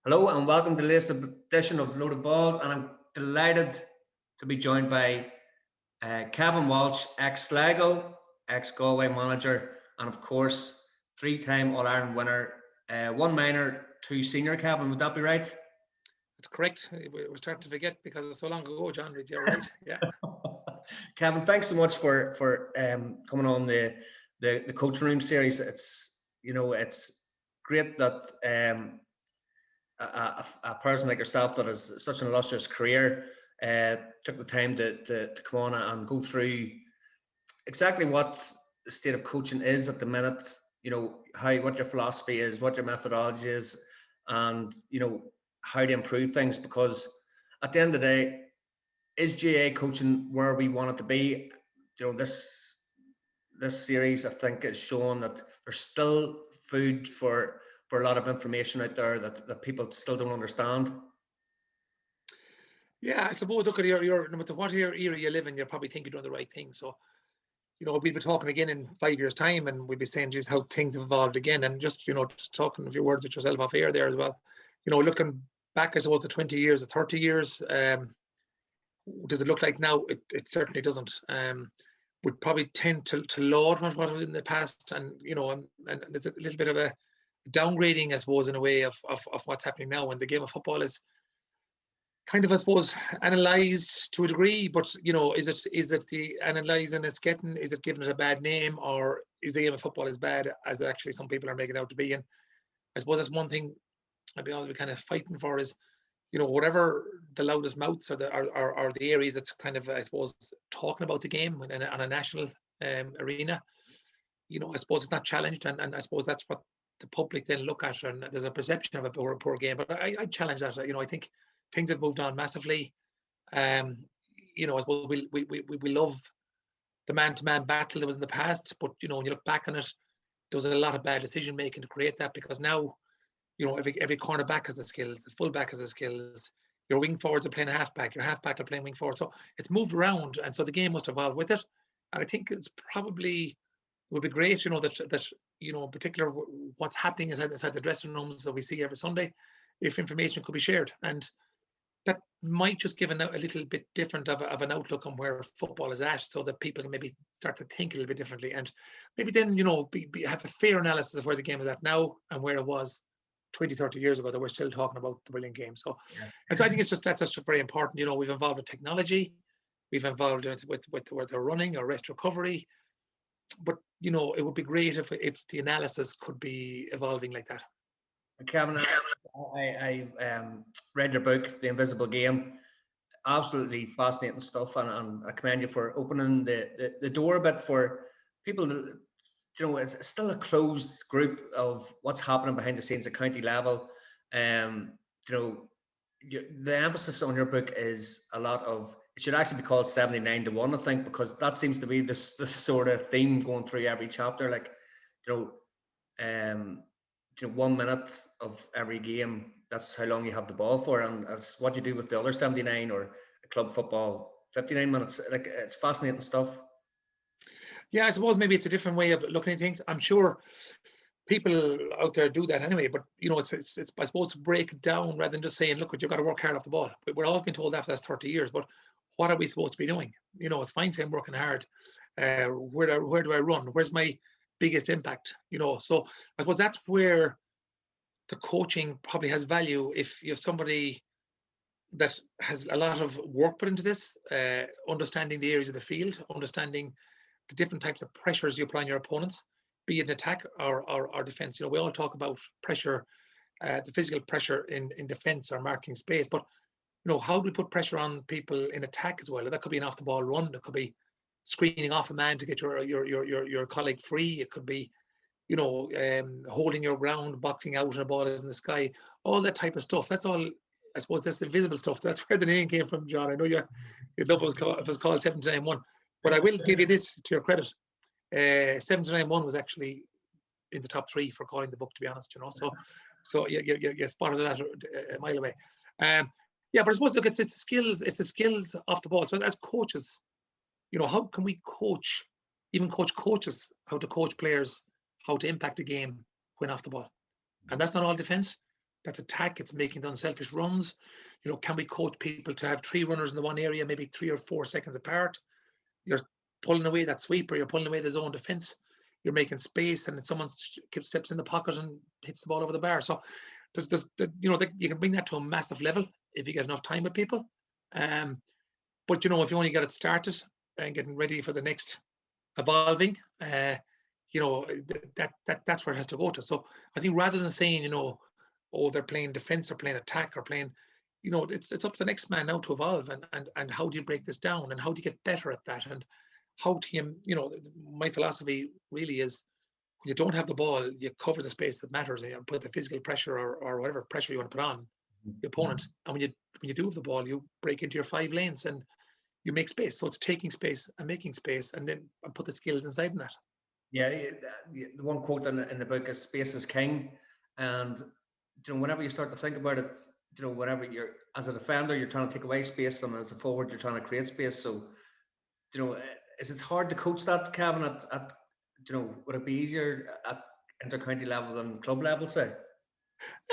Hello and welcome to the latest edition of Loaded Balls, and I'm delighted to be joined by Kevin Walsh, ex-Sligo, ex-Galway manager, and of course, three-time All-Ireland winner, one minor, two senior. Kevin, would that be right? That's correct. We're starting to forget because it's so long ago, John. You're right. Yeah. Kevin, thanks so much for coming on the coaching room series. It's great that a person like yourself that has such an illustrious career took the time to come on and go through exactly what the state of coaching is at the minute, what your philosophy is, what your methodology is, and how to improve things, because at the end of the day, is GAA coaching where we want it to be? This series, I think, is showing that there's still food for a lot of information out there that people still don't understand. Yeah, I suppose, look at your no matter what era you live in, you're probably thinking you're doing the right thing. So, we'll be talking again in 5 years' time, and we'll be saying just how things have evolved again. And just talking a few words with yourself off air there as well. Looking back, I suppose, the 20 years, the 30 years, does it look like now? It certainly doesn't. We probably tend to laud what was in the past, and there's a little bit of a downgrading, I suppose, in a way of what's happening now. And the game of football is kind of, I suppose, analysed to a degree, but is it the analysing it's getting? Is it giving it a bad name, or is the game of football as bad as actually some people are making it out to be? And I suppose that's one thing I'd be honest, we're kind of fighting for is, whatever the loudest mouths are the areas that's kind of, I suppose, talking about the game on a national arena. I suppose it's not challenged, and I suppose that's what the public then look at, and there's a perception of a poor game. But I challenge that. I think things have moved on massively. I suppose we love the man-to-man battle that was in the past, but when you look back on it, there was a lot of bad decision making to create that, because now every cornerback has the skills, the fullback has the skills, your wing forwards are playing halfback, your halfback are playing wing forward. So it's moved around, and so the game must evolve with it. And I think it's probably would be great, that in particular what's happening inside the dressing rooms that we see every Sunday, if information could be shared, and that might just give a little bit different of an outlook on where football is at, so that people can maybe start to think a little bit differently, and maybe then have a fair analysis of where the game is at now and where it was 20, 30 years ago, that we're still talking about the brilliant game. So, yeah. And so I think that's just very important. We've involved with technology, we've involved with where they're running or rest recovery, but it would be great if the analysis could be evolving like that. Kevin, I read your book, The Invisible Game. Absolutely fascinating stuff, and I commend you for opening the door a bit for people. It's still a closed group of what's happening behind the scenes at county level. The emphasis on your book is a lot of, it should actually be called 79-1, I think, because that seems to be the sort of theme going through every chapter. 1 minute of every game, that's how long you have the ball for, and that's what you do with the other 79, or club football 59 minutes. It's fascinating stuff. Yeah, I suppose maybe it's a different way of looking at things. I'm sure people out there do that anyway, but it's I suppose to break it down rather than just saying, look, you've got to work hard off the ball. We're always been told after that's 30 years, but what are we supposed to be doing? It's fine saying working hard. Where do I run? Where's my biggest impact? So I suppose that's where the coaching probably has value. If you have somebody that has a lot of work put into this, understanding the areas of the field, understanding the different types of pressures you apply on your opponents, be it an attack or defense. We all talk about pressure, the physical pressure in defense or marking space, but how do we put pressure on people in attack as well? That could be an off the ball run, it could be screening off a man to get your colleague free, it could be holding your ground, boxing out and a ball is in the sky, all that type of stuff. That's all, I suppose, that's the visible stuff. That's where the name came from, John. I know you'd love if it was called 79-1, but I will give you this to your credit. 79-1 was actually in the top 3 for calling the book, to be honest. So you spotted that a mile away. Yeah, but I suppose, look, it's the skills off the ball. So as coaches, how can we coach coaches, how to coach players, how to impact a game when off the ball? And that's not all defense. that's attack. It's making the unselfish runs. You know, can we coach people to have 3 runners in the one area, maybe 3 or 4 seconds apart? You're pulling away that sweeper, you're pulling away the zone defense, you're making space, and someone steps in the pocket and hits the ball over the bar. So you know, you can bring that to a massive level if you get enough time with people. But you know, if you only get it started and getting ready for the next evolving, you know, that's where it has to go to. So I think rather than saying, you know, oh, they're playing defense or playing attack or playing, you know, it's up to the next man now to evolve, and how do you break this down, and how do you get better at that, and how do you know, my philosophy really is, when you don't have the ball, you cover the space that matters, and you put the physical pressure or whatever pressure you want to put on the opponent. And when you do have the ball, you break into your 5 lanes and you make space. So it's taking space and making space, and then put the skills inside in that. Yeah, the one quote in the book is "Space is king," and you know, whenever you start to think about it, you know, whenever you're as a defender, you're trying to take away space, and as a forward, you're trying to create space. So, you know, is it hard to coach that, Kevin? At you know, would it be easier at intercounty level than club level, say?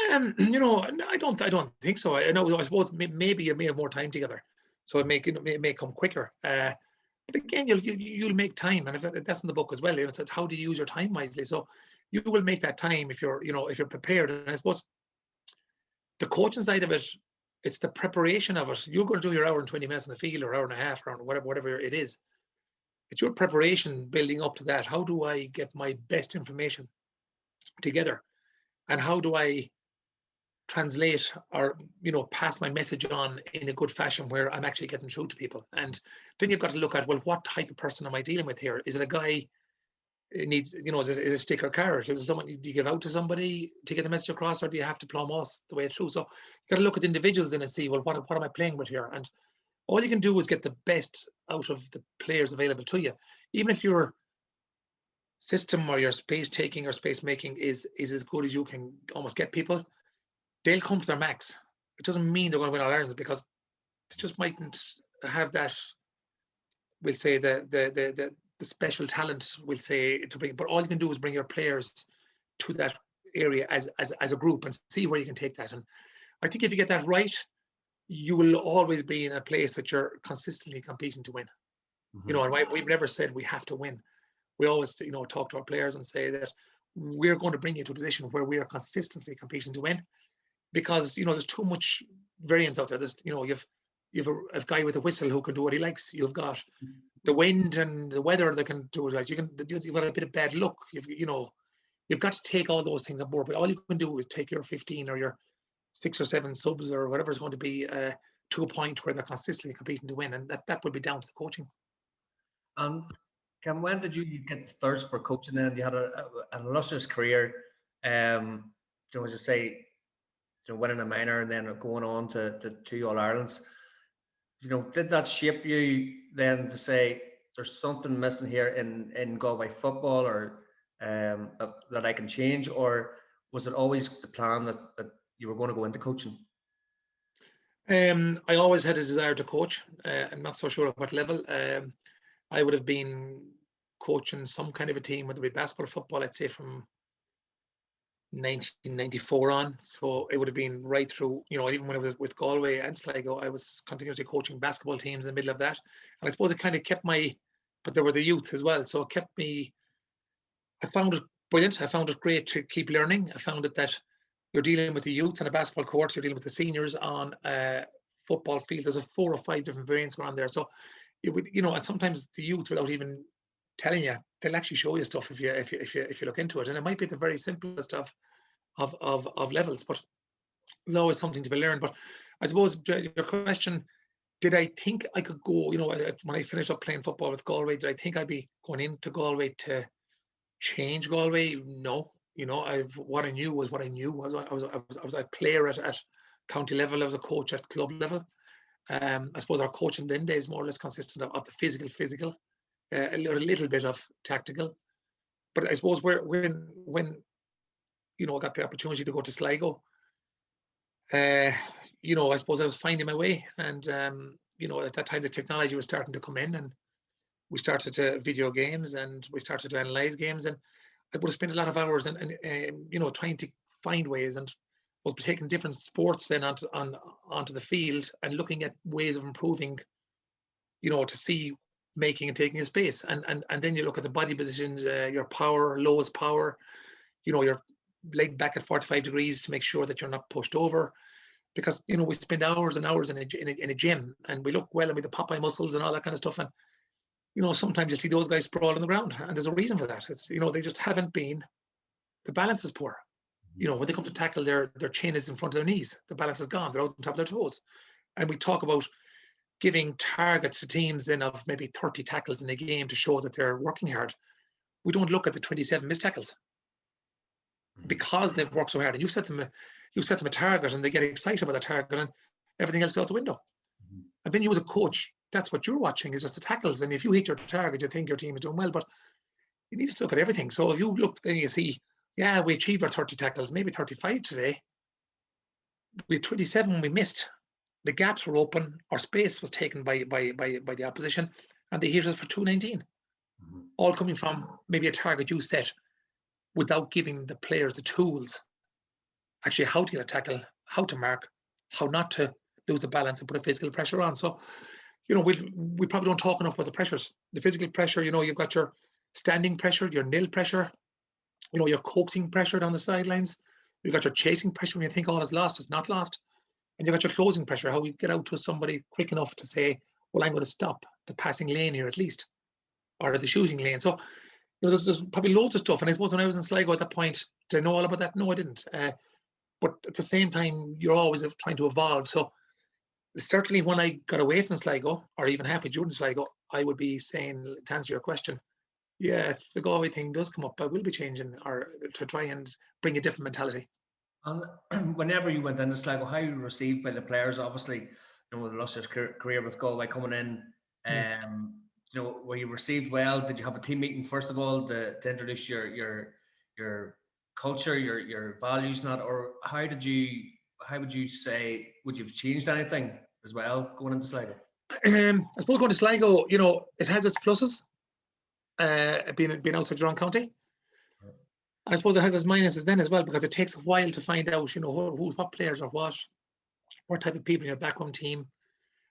You know, I don't think so. I know. I suppose maybe you may have more time together, so it may come quicker. But again, you'll make time, and if that's in the book as well. It's how do you use your time wisely. So you will make that time if you're, you know, if you're prepared. And I suppose the coaching side of it, it's the preparation of it. You're going to do your hour and 20 minutes in the field, or hour and a half, or whatever it is. It's your preparation building up to that. How do I get my best information together, and how do I translate, or, you know, pass my message on in a good fashion where I'm actually getting through to people? And then you've got to look at, well, what type of person am I dealing with here? Is it a guy who needs, you know, is it a stick or carrot? Is it someone, do you give out to somebody to get the message across, or do you have to plumb us the way through? So you got to look at individuals in and see, well, what am I playing with here? And all you can do is get the best out of the players available to you. Even if your system or your space taking or space making is as good as you can almost get people, they'll come to their max. It doesn't mean they're going to win All Ireland, because they just mightn't have that, we'll say, the special talent, we'll say, to bring. But all you can do is bring your players to that area as a group, and see where you can take that. And I think if you get that right, you will always be in a place that you're consistently competing to win. You know, and we've never said we have to win. We always, you know, talk to our players and say that we're going to bring you to a position where we are consistently competing to win, because, you know, there's too much variance out there. There's, you know, you've a guy with a whistle who can do what he likes. You've got the wind and the weather that can do it. Like you've got a bit of bad luck. You know, you've got to take all those things on board. But all you can do is take your 15 or your 6 or 7 subs or whatever is going to be to a point where they're consistently competing to win, and that will be down to the coaching. Cam, when did you get the thirst for coaching? Then you had an illustrious career. You know, as I say, you know, winning a minor and then going on to 2 All Irelands. You know, did that shape you then to say there's something missing here in Galway football, or that I can change, or was it always the plan that you were going to go into coaching? I always had a desire to coach. I'm not so sure at what level. I would have been coaching some kind of a team, whether it be basketball or football, I'd say from 1994 on. So it would have been right through, you know, even when I was with Galway and Sligo, I was continuously coaching basketball teams in the middle of that. And I suppose it kind of kept but there were the youth as well. So it kept me, I found it brilliant. I found it great to keep learning. I found it that you're dealing with the youth on a basketball court, you're dealing with the seniors on a football field. There's 4 or 5 different variants going on there. So it would, you know, and sometimes the youth, without even telling you, they'll actually show you stuff if you look into it. And it might be the very simplest of levels, but there's always something to be learned. But I suppose your question, did I think I could go, you know, when I finished up playing football with Galway, did I think I'd be going into Galway to change Galway? No. You know, what I knew was what I knew. I was a player at county level. I was a coach at club level. I suppose our coaching then days more or less consistent of the physical, a little bit of tactical. But I suppose when you know, I got the opportunity to go to Sligo, you know, I suppose I was finding my way, and you know, at that time the technology was starting to come in, and we started to video games, and we started to analyze games, and I would have spent a lot of hours and you know, trying to find ways and was taking different sports then onto the field and looking at ways of improving, to see making and taking a space. And then you look at the body positions, your power, lowest power, your leg back at 45 degrees to make sure that you're not pushed over. Because, we spend hours and hours in a gym, and we look well and with the Popeye muscles and all that kind of stuff. And, sometimes you see those guys sprawl on the ground, and there's a reason for that. It's, they just haven't been, the balance is poor. When they come to tackle, their chin is in front of their knees. The balance is gone. They're out on top of their toes. And we talk about giving targets to teams then of maybe 30 tackles in a game to show that they're working hard. We don't look at the 27 missed tackles because they've worked so hard. And you set them a target, and they get excited about the target, and everything else goes out the window. And then you as a coach, that's what you're watching, is just the tackles. And if you hit your target, you think your team is doing well, but you need to look at everything. So if you look, then you see, yeah, we achieved our 30 tackles, maybe 35 today. We had 27 when we missed. The gaps were open. Our space was taken by the opposition, and they hit us for 219. All coming from maybe a target you set without giving the players the tools, actually how to get a tackle, how to mark, how not to lose the balance and put a physical pressure on. So, we probably don't talk enough about the pressures. The physical pressure, you've got your standing pressure, your nil pressure, your coaxing pressure down the sidelines. You've got your chasing pressure when you think all is lost, it's not lost. And you've got your closing pressure, how you get out to somebody quick enough to say, well, I'm going to stop the passing lane here at least, or the shooting lane. So, there's probably loads of stuff. And I suppose when I was in Sligo at that point, did I know all about that? No, I didn't. But at the same time, you're always trying to evolve. So certainly when I got away from Sligo, or even halfway during Sligo, I would be saying, to answer your question, yeah, if the Galway thing does come up, I will be changing, or to try and bring a different mentality. And whenever you went into Sligo, how you were received by the players? Obviously, with Luster's career with Galway coming in, were you received well? Did you have a team meeting first of all to introduce your culture, your values, or how would you say, would you have changed anything as well going into Sligo? I suppose going to Sligo, it has its pluses. Being outside your own county. I suppose it has its minuses then as well, because it takes a while to find out, what players are what type of people in your background team.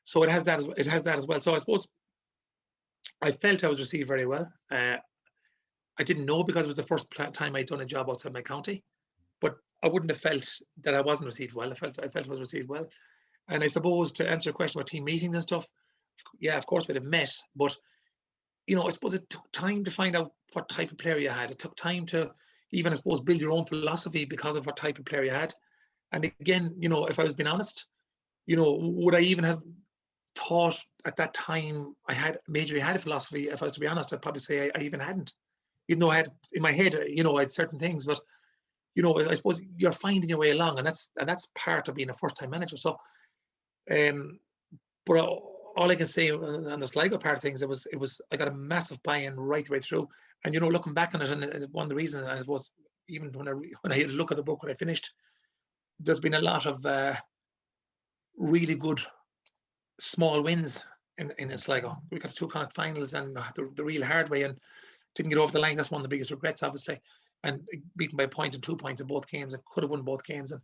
So it has that as well. So I suppose I felt I was received very well. I didn't know, because it was the first time I'd done a job outside my county, but I wouldn't have felt that I wasn't received well. I felt I was received well. And I suppose, to answer your question about team meetings and stuff, yeah, of course we'd have met, but I suppose it took time to find out what type of player you had. It took time to even, I suppose, build your own philosophy because of what type of player you had. And again, if I was being honest, would I even have thought at that time I had a philosophy? If I was to be honest, I'd probably say I even hadn't. Even though I had in my head, I had certain things, but I suppose you're finding your way along, and that's part of being a first-time manager. So, but all I can say on the Sligo part of things, it was I got a massive buy-in right the way through. And looking back on it, and one of the reasons, I suppose, even when I had a look at the book when I finished, there's been a lot of really good small wins in Sligo. We got to 2 Connacht finals, and the real hard way, and didn't get over the line. That's one of the biggest regrets, obviously. And beaten by a point and 2 points in both games, and could have won both games. And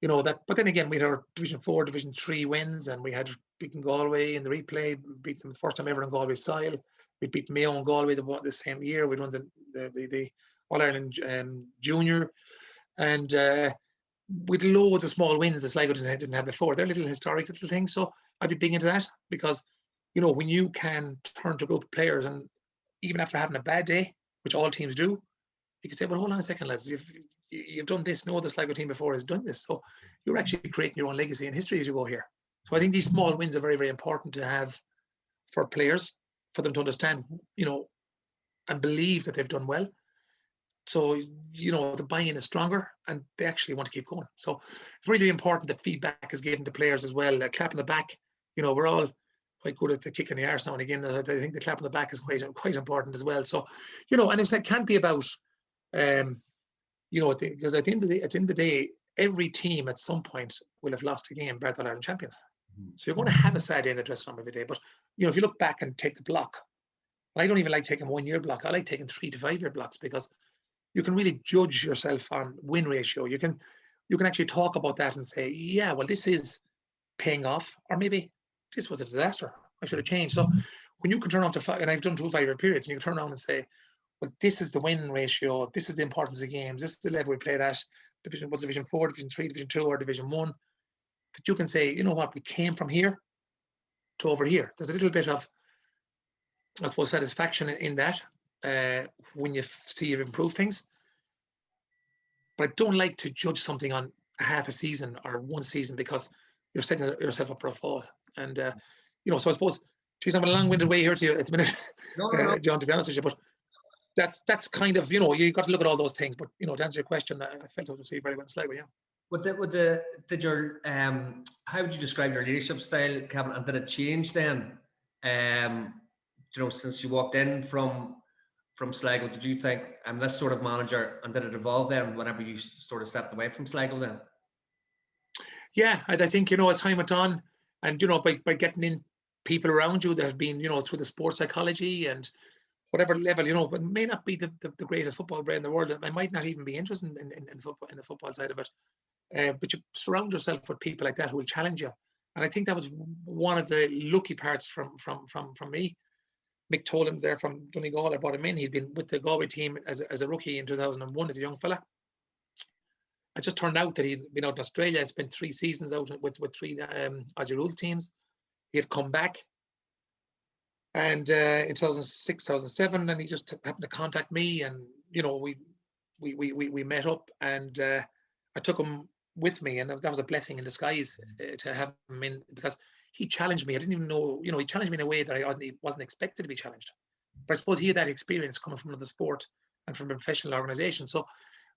that. But then again, we had our Division 4, Division 3 wins, and we had beaten Galway in the replay, beat them the first time ever on Galway soil. We beat Mayo and Galway the same year. We'd won the All Ireland junior, and with loads of small wins that Sligo didn't have before. They're little historic little things. So I'd be big into that, because when you can turn to a group of players, and even after having a bad day, which all teams do, you can say, well, hold on a second, lads. You've done this. No other Sligo team before has done this. So you're actually creating your own legacy and history as you go here. So I think these small wins are very, very important to have for players, for them to understand, and believe that they've done well. So, the buy-in is stronger, and they actually want to keep going. So it's really important that feedback is given to players as well. A clap in the back, we're all quite good at the kick in the arse now and again. I think the clap in the back is quite important as well. So, and it can't be about, because at the end of the day, every team at some point will have lost a game, bar the All Ireland champions. So you're going to have a sad day in the dressing room every day. But if you look back and take the block, and I don't even like taking 1 year block. I like taking 3 to 5 year blocks, because you can really judge yourself on win ratio. You can you can actually talk about that and say, yeah, well, this is paying off, or maybe this was a disaster. I should have changed. So when you can turn off to and I've done 2 5-year periods, and you can turn around and say, well, this is the win ratio, this is the importance of games, this is the level we played at, Division 4, Division 3, Division 2, or Division 1, that you can say, you know what, we came from here to over here. There's a little bit of, I suppose, satisfaction in that when you see you've improved things. But I don't like to judge something on half a season or one season, because you're setting yourself up for a fall. And you know, so I suppose, geez, I'm a long-winded way here to you at the minute, No. John, to be honest with you, but that's kind of, you know, you got to look at all those things. But you know, to answer your question, I felt I was received very well in Sligo, yeah. Did your how would you describe your leadership style, Kevin? And did it change then? You know, since you walked in from Sligo, did you think I'm this sort of manager, and did it evolve then whenever you sort of stepped away from Sligo then? Yeah, I think, you know, as time went on, and you know, by getting in people around you that have been, you know, through the sports psychology and whatever level, you know, but may not be the greatest football brain in the world. I might not even be interested in the football side of it. But you surround yourself with people like that who will challenge you. And I think that was one of the lucky parts from me. Mick Tolan there from Donegal, I brought him in. He'd been with the Galway team as a rookie in 2001 as a young fella. It just turned out that he'd been out in Australia, spent 3 seasons out with 3 Aussie rules teams. He had come back, and in 2006, 2007, and he just happened to contact me, and you know, we met up, and I took him with me, and that was a blessing in disguise to have him in, because he challenged me. I didn't even know, you know, he challenged me in a way that I wasn't expected to be challenged. But I suppose he had that experience coming from another sport and from a professional organisation. So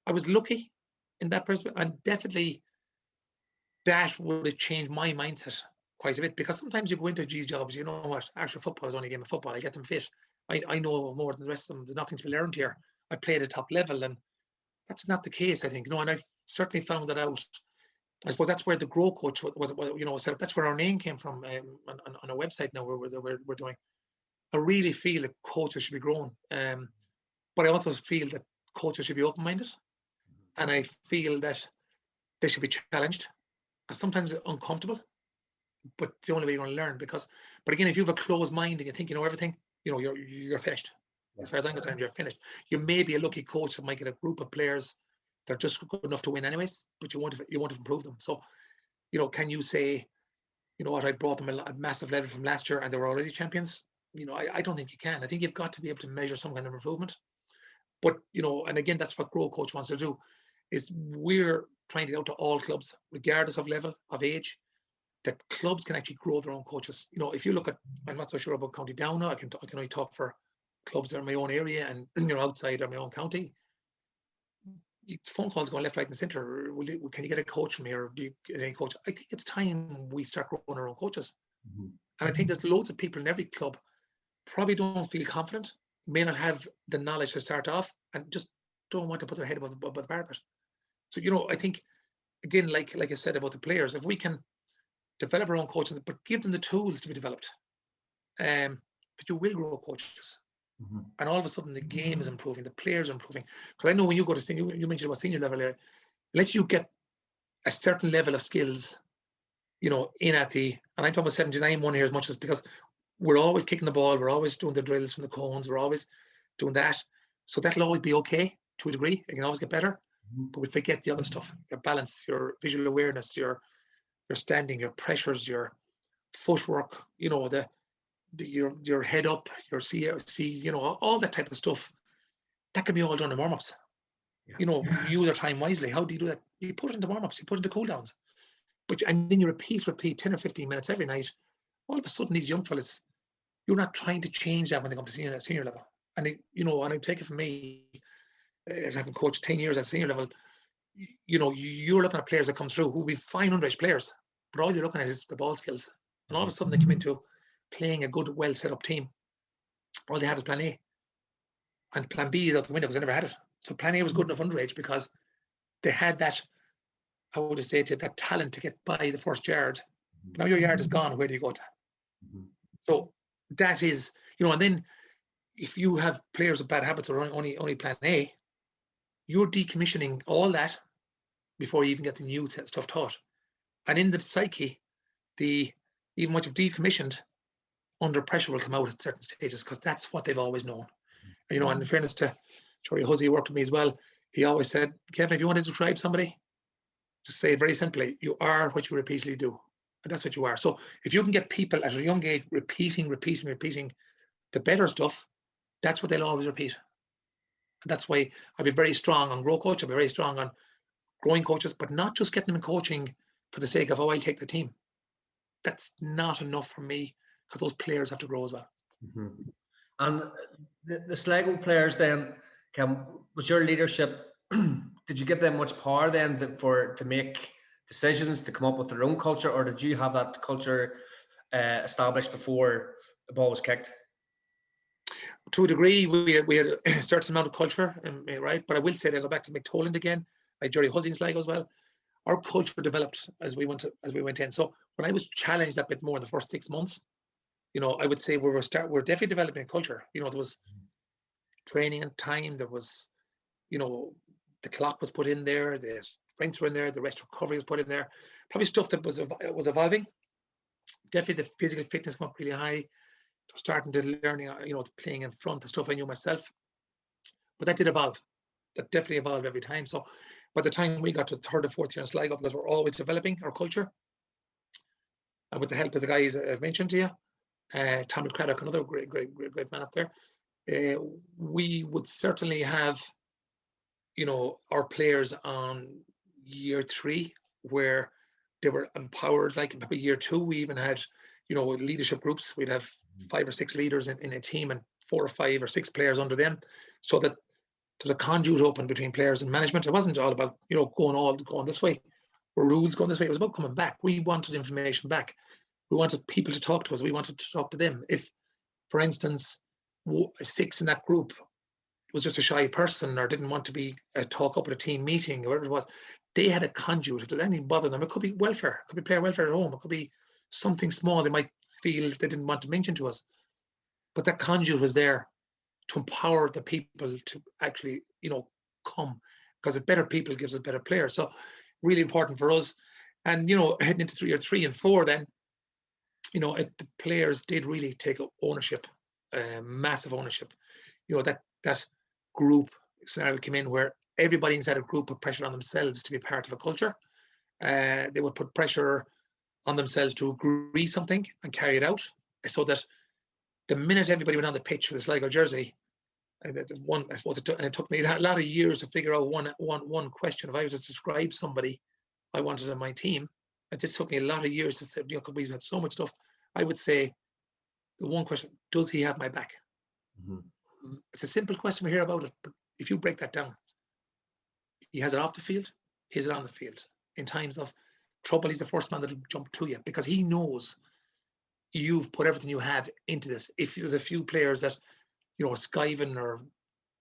I was lucky in that perspective, and definitely that would have changed my mindset quite a bit, because sometimes you go into these jobs, you know what, actual football is only a game of football. I get them fit. I know more than the rest of them. There's nothing to be learned here. I play at a top level, and that's not the case, I think. No, and I've certainly found that out. I suppose that's where the Grow Coach was, you know, set up. That's where our name came from on a website now we're doing. I really feel that coaches should be grown, but I also feel that coaches should be open-minded, and I feel that they should be challenged, and sometimes uncomfortable, but the only way you're going to learn. But again, if you have a closed mind and you think you know everything, you know, you're finished. As far as I'm concerned, you're finished. You may be a lucky coach that might get a group of players that are just good enough to win anyways, but you want to improve them. So, you know, can you say, you know what, I brought them a massive level from last year and they were already champions? You know, I don't think you can. I think you've got to be able to measure some kind of improvement. But, you know, and again, that's what Grow Coach wants to do, is we're trying to get out to all clubs, regardless of level, of age, that clubs can actually grow their own coaches. You know, if you look at, I'm not so sure about County Down now, I can only talk for clubs that are in my own area and, you know, outside of my own county. Phone calls going left, right, and centre. Can you get a coach from here? Or do you get any coach? I think it's time we start growing our own coaches. Mm-hmm. And I think there's loads of people in every club probably don't feel confident, may not have the knowledge to start off, and just don't want to put their head above the parapet. So, you know, I think, again, like I said about the players, if we can develop our own coaches, but give them the tools to be developed, but you will grow coaches. Mm-hmm. And all of a sudden the game is improving, the players are improving. Because I know when you go to senior, you mentioned about senior level there, unless you get a certain level of skills, you know, in at the, and I'm talking about 79-1 here as much as, because we're always kicking the ball, we're always doing the drills from the cones, we're always doing that. So that'll always be okay to a degree. It can always get better. Mm-hmm. But we forget the other stuff, your balance, your visual awareness, your standing, your pressures, your footwork, you know, your head up, your CLC, you know, all that type of stuff. That can be all done in warm-ups. Yeah. You know, you use your time wisely. How do you do that? You put it into warm-ups, you put it into cool-downs. And then you repeat 10 or 15 minutes every night. All of a sudden, these young fellas, you're not trying to change that when they come to senior level. And you know, and I take it from me, having coached 10 years at senior level, you know, you're looking at players that come through who will be fine underage players, but all you're looking at is the ball skills. And all of a sudden, they come into playing a good, well set up team. All they have is plan A, and plan B is out the window because they never had it. So plan A was good enough underage because they had that, how would I say it, that talent to get by the first yard. Now your yard is gone, where do you go to? Mm-hmm. So that is, you know, and then if you have players with bad habits or only plan A, you're decommissioning all that before you even get the new stuff taught. And in the psyche, even what you've decommissioned under pressure will come out at certain stages, because that's what they've always known. And, and in fairness to Jory Hussey, who worked with me as well, he always said, Kevin, if you want to describe somebody, just say very simply, you are what you repeatedly do. And that's what you are. So if you can get people at a young age repeating the better stuff, that's what they'll always repeat. And that's why I'll be very strong on grow coach. I'll be very strong on growing coaches, but not just getting them in coaching for the sake of, I'll take the team. That's not enough for me, because those players have to grow as well. Mm-hmm. And the Sligo players then, was your leadership, did you give them much power then to make decisions, to come up with their own culture, or did you have that culture established before the ball was kicked? To a degree, we had a certain amount of culture, right? But I will say, I go back to McToland again, like Jerry Hussey in Sligo as well. Our culture developed as we went in. So when I was challenged a bit more in the first 6 months, I would say we're definitely developing a culture. There was training and time. There was, the clock was put in there. The sprints were in there. The rest recovery was put in there. Probably stuff that was evolving. Definitely the physical fitness went really high. Starting to learning, playing in front, the stuff I knew myself. But that did evolve. That definitely evolved every time. So by the time we got to the third or fourth year in Sligo, because we're always developing our culture, and with the help of the guys I've mentioned to you, Tommy Craddock, another great man up there, we would certainly have, our players on year 3 where they were empowered. Like maybe year 2, we even had, leadership groups. We'd have 5 or 6 leaders in a team and 4 or 5 or 6 players under them, so that there's a conduit open between players and management. It wasn't all about, going this way, or rules going this way. It was about coming back. We wanted information back. We wanted people to talk to us. We wanted to talk to them. If, for instance, 6 in that group was just a shy person or didn't want to be talk up at a team meeting or whatever it was, they had a conduit. If there anything bother them, it could be welfare, it could be player welfare at home, it could be something small they might feel they didn't want to mention to us. But that conduit was there to empower the people to actually, come, because a better people gives us better players. So really important for us. And, heading into year 3 and 4 then, the players did really take ownership, massive ownership. That group scenario came in where everybody inside a group put pressure on themselves to be part of a culture. They would put pressure on themselves to agree something and carry it out, so that the minute everybody went on the pitch with a Sligo jersey, and it took me a lot of years to figure out one question. If I was to describe somebody I wanted on my team, it just took me a lot of years to say, because we had so much stuff. I would say the one question: does he have my back? Mm-hmm. It's a simple question we hear about it, but if you break that down, he has it off the field, he's it on the field. In times of trouble, he's the first man that'll jump to you, because he knows you've put everything you have into this. If there's a few players that, skiving, or,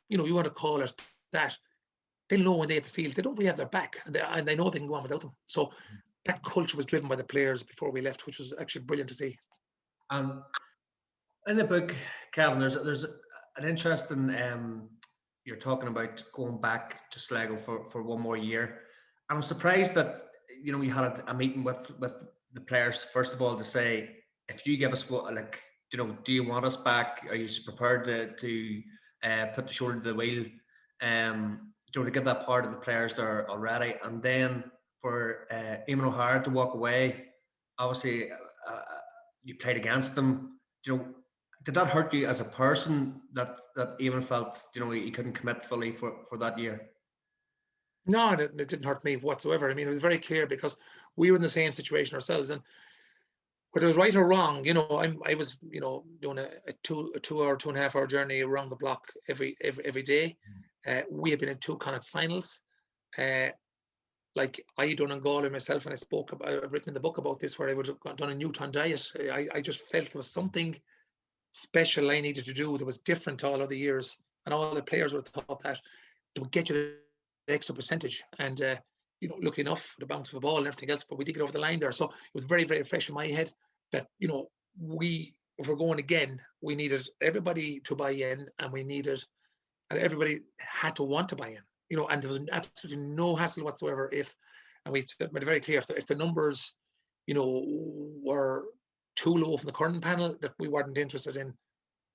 you want to call it that, they'll know when they're at the field, they don't really have their back, and they know they can go on without them. So that culture was driven by the players before we left, which was actually brilliant to see. In the book, Kevin, there's an interesting, you're talking about going back to Sligo for one more year. And I'm surprised that, you had a meeting with the players, first of all, to say, if you give us do you want us back? Are you prepared to put the shoulder to the wheel? To give that part of the players there already. And then for Eamon O'Hara to walk away, obviously you played against them. Did that hurt you as a person, that Eamon felt, he couldn't commit fully for that year? No, it didn't hurt me whatsoever. I mean, it was very clear, because we were in the same situation ourselves, and whether it was right or wrong, I was, doing a 2 hour, 2.5 hour journey around the block every day. We had been in 2 kind of finals. Like I done in Galway myself, and I've written in the book about this, where I would have done a Newton diet. I just felt there was something special I needed to do that was different to all other years, and all the players would have thought that it would get you the extra percentage. And lucky enough, the bounce of the ball and everything else, but we did get over the line there. So it was very, very fresh in my head that, if we're going again, we needed everybody to buy in, and everybody had to want to buy in, and there was absolutely no hassle whatsoever if and we made it very clear if the numbers, you know, were too low from the current panel, that we weren't interested in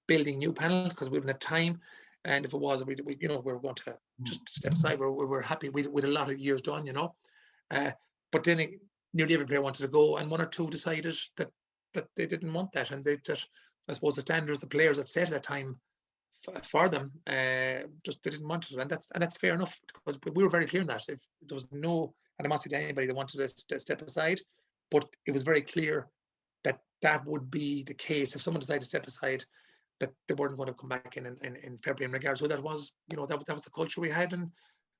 building new panels because we didn't have time. And if it was, we you know, we were going to just step aside. We're happy with a lot of years done, you know. But then nearly every player wanted to go, and one or two decided that they didn't want that, and they just, I suppose, the standards the players had set at that time for them, just they didn't want it, and that's fair enough, because we were very clear on that. If there was no animosity to anybody that wanted to step aside, but it was very clear that that would be the case if someone decided to step aside, that they weren't going to come back in February in regards. So that was, you know, that was the culture we had, and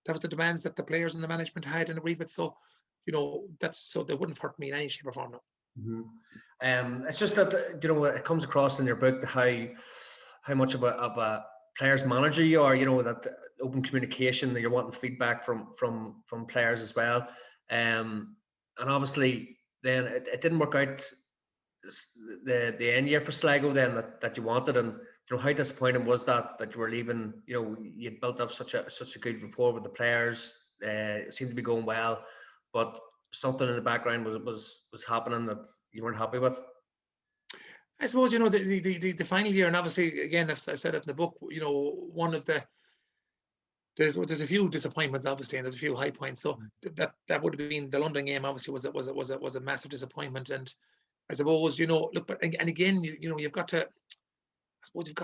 that was the demands that the players and the management had and agreed with. So, you know, so they wouldn't hurt me in any shape or form. No. It's just that, you know, it comes across in your book how much of a players manager you are. You know, that open communication, that you're wanting feedback from players as well. And obviously, then it didn't work out the end year for Sligo then that you wanted, and you know, how disappointing was that you were leaving? You know, you'd built up such a good rapport with the players. It seemed to be going well, but something in the background was happening that you weren't happy with. I suppose, you know, the final year, and obviously again, I've said it in the book, you know, one of there's a few disappointments, obviously, and there's a few high points. So that would have been the London game. Obviously, was a massive disappointment, and I suppose, you know, look, but and again, you know, you've got to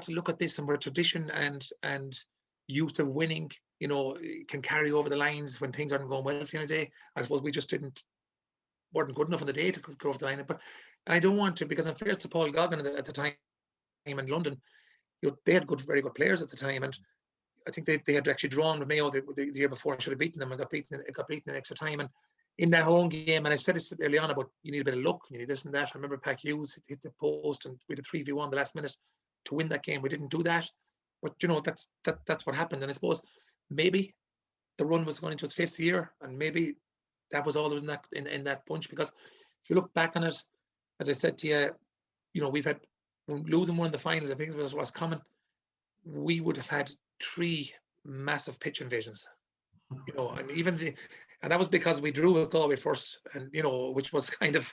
look at this, and where tradition and used to winning, you know, can carry over the lines when things aren't going well for you in a day. I suppose we just weren't good enough on the day to go off the line. But I don't want to, because I'm fair to Paul Goggin at the time in London. You know, they had very good players at the time, and I think they had actually drawn with Mayo the year before and should have beaten them, and got beaten in extra time. And in that home game, and I said this early on about you need a bit of luck, you need this and that. I remember Pac Hughes hit the post, and we had a 3v1 the last minute to win that game. We didn't do that, but you know, that's what happened. And I suppose maybe the run was going into its 5th year, and maybe that was all there was in that bunch. Because if you look back on it, as I said to you, you know, we've had, losing one in the finals, I think it was common, we would have had 3 massive pitch invasions, you know, and and that was because we drew with Galway first, and you know, which was kind of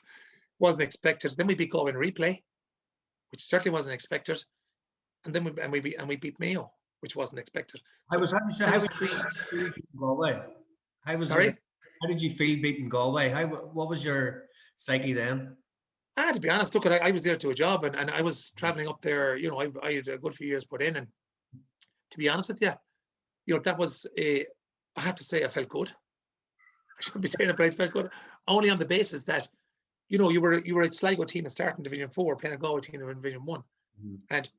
wasn't expected. Then we beat Galway in replay, which certainly wasn't expected, and then we beat Mayo, which wasn't expected. How did you beat Galway? Sorry? How did you feel beating Galway? What was your psyche then? To be honest, look, I was there to a job, and I was traveling up there. You know, I had a good few years put in, and to be honest with you, you know, that was I have to say, I felt good. I shouldn't be saying it, but I felt good only on the basis that, you know, you were a Sligo team and starting Division 4, playing a Galway team in Division 1, and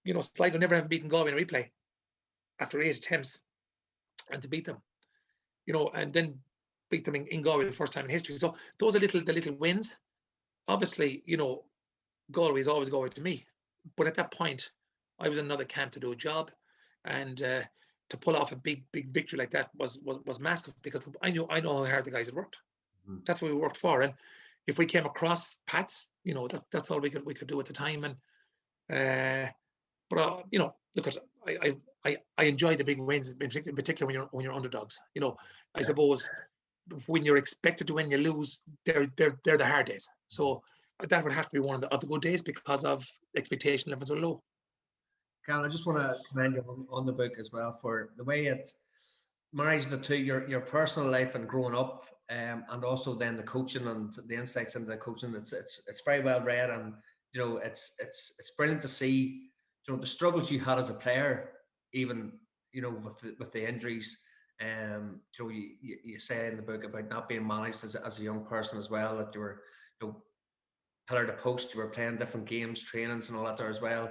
you know, Sligo never have beaten Galway in replay after 8 attempts, and to beat them, you know, and then beat them in Galway the first time in history. So those are the little wins. Obviously, you know, Galway is always Galway to me, but at that point, I was in another camp to do a job, and to pull off a big victory like that was massive, because I know how hard the guys had worked. That's what we worked for, and if we came across Pats, you know, that's all we could do at the time. And but you know, look at, I enjoy the big wins, in particular when you're underdogs. You know, I suppose when you're expected to win, you lose. They're the hard days. So that would have to be one of the good days, because of expectation levels are low. Cal, I just want to commend you on the book as well for the way it marries the two, your personal life and growing up, and also then the coaching and the insights into the coaching. It's very well read, and you know, it's brilliant to see, you know, the struggles you had as a player, even, you know, with the injuries. You know, you say in the book about not being managed as a young person as well, that you were, you know, pillar to post, you were playing different games, trainings and all that there as well.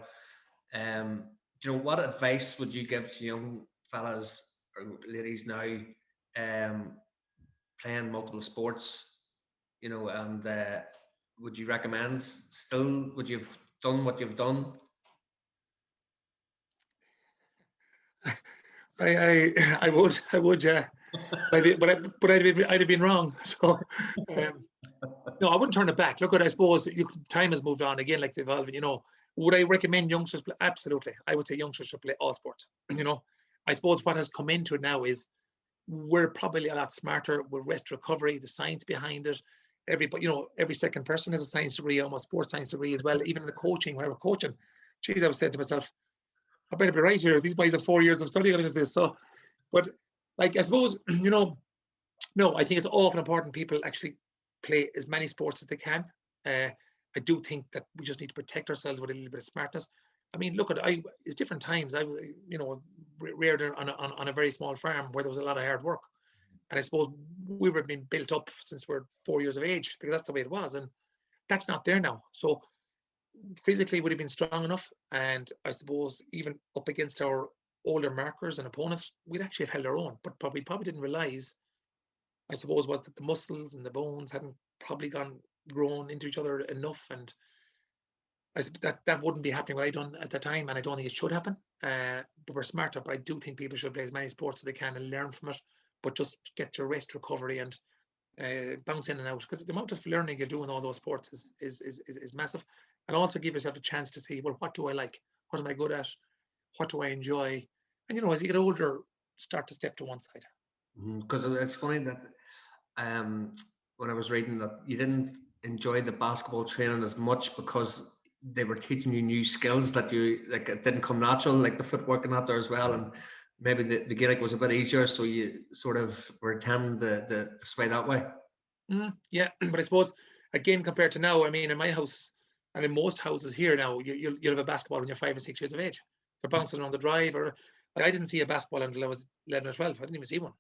You know, what advice would you give to young fellas or ladies now, playing multiple sports, you know, and would you recommend still, would you have done what you've done? I would, yeah. But I'd have been wrong. So no, I wouldn't turn it back. Look, I suppose time has moved on again, like the evolving. You know, would I recommend youngsters play? Absolutely, I would say youngsters should play all sports. You know, I suppose what has come into it now is we're probably a lot smarter with rest recovery, the science behind it. Everybody, every second person has a science degree, almost sports science degree as well. Even in the coaching, when I was coaching, geez, I was saying to myself, I better be right here. These boys have 4 years of study on this. So, but like, I suppose, no, I think it's awful important people actually play as many sports as they can. I do think that we just need to protect ourselves with a little bit of smartness. I mean, look it's different times. I, reared on a very small farm where there was a lot of hard work. And I suppose we were being built up since we're 4 years of age, because that's the way it was. And that's not there now. So physically would have been strong enough. And I suppose even up against our older markers and opponents, we'd actually have held our own. But we probably didn't realize, I suppose, was that the muscles and the bones hadn't probably grown into each other enough. And that wouldn't be happening what I done at the time. And I don't think it should happen. But we're smarter. But I do think people should play as many sports as they can and learn from it. But just get your rest, recovery, and bounce in and out, because the amount of learning you do in all those sports is massive. And also give yourself a chance to see, well, what do I like? What am I good at? What do I enjoy? And as you get older, start to step to one side. Because it's funny that when I was reading that you didn't enjoy the basketball training as much because they were teaching you new skills that you like, it didn't come natural, like the footwork and that there as well. And maybe the Gaelic was a bit easier, so you sort of were tending to sway that way. Yeah, but I suppose, again, compared to now, I mean, in my house and in most houses here now, you'll have a basketball when you're 5 or 6 years of age. They're bouncing on the drive, or I didn't see a basketball until I was 11 or 12. I didn't even see one.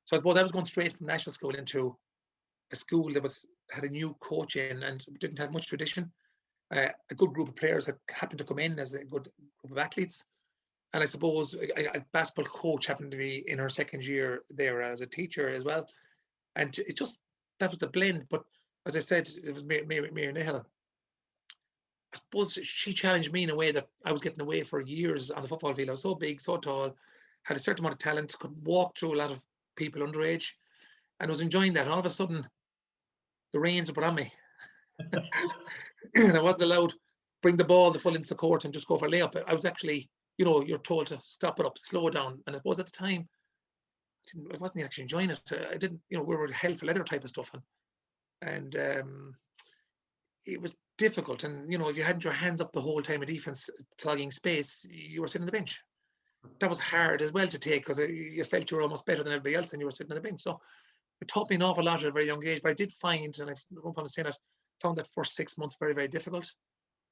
So I suppose I was going straight from national school into a school that had a new coach in and didn't have much tradition. A good group of players that happened to come in as a good group of athletes. And I suppose a basketball coach happened to be in her second year there as a teacher as well. And it just, that was the blend. But as I said, it was Mary Nihil. I suppose she challenged me in a way that I was getting away for years on the football field. I was so big, so tall, had a certain amount of talent, could walk through a lot of people underage, and was enjoying that. And all of a sudden, the reins were put on me. And I wasn't allowed to bring the ball the full into the court and just go for a layup. I was actually, you're told to stop it up, slow it down. And I suppose at the time, I wasn't actually enjoying it. I didn't, we were hell for leather type of stuff. And it was difficult. And, if you hadn't your hands up the whole time of defense, clogging space, you were sitting on the bench. That was hard as well to take, because you felt you were almost better than everybody else and you were sitting on the bench. So it taught me an awful lot at a very young age. But I did find, and I don't want to say that, found that first 6 months very, very difficult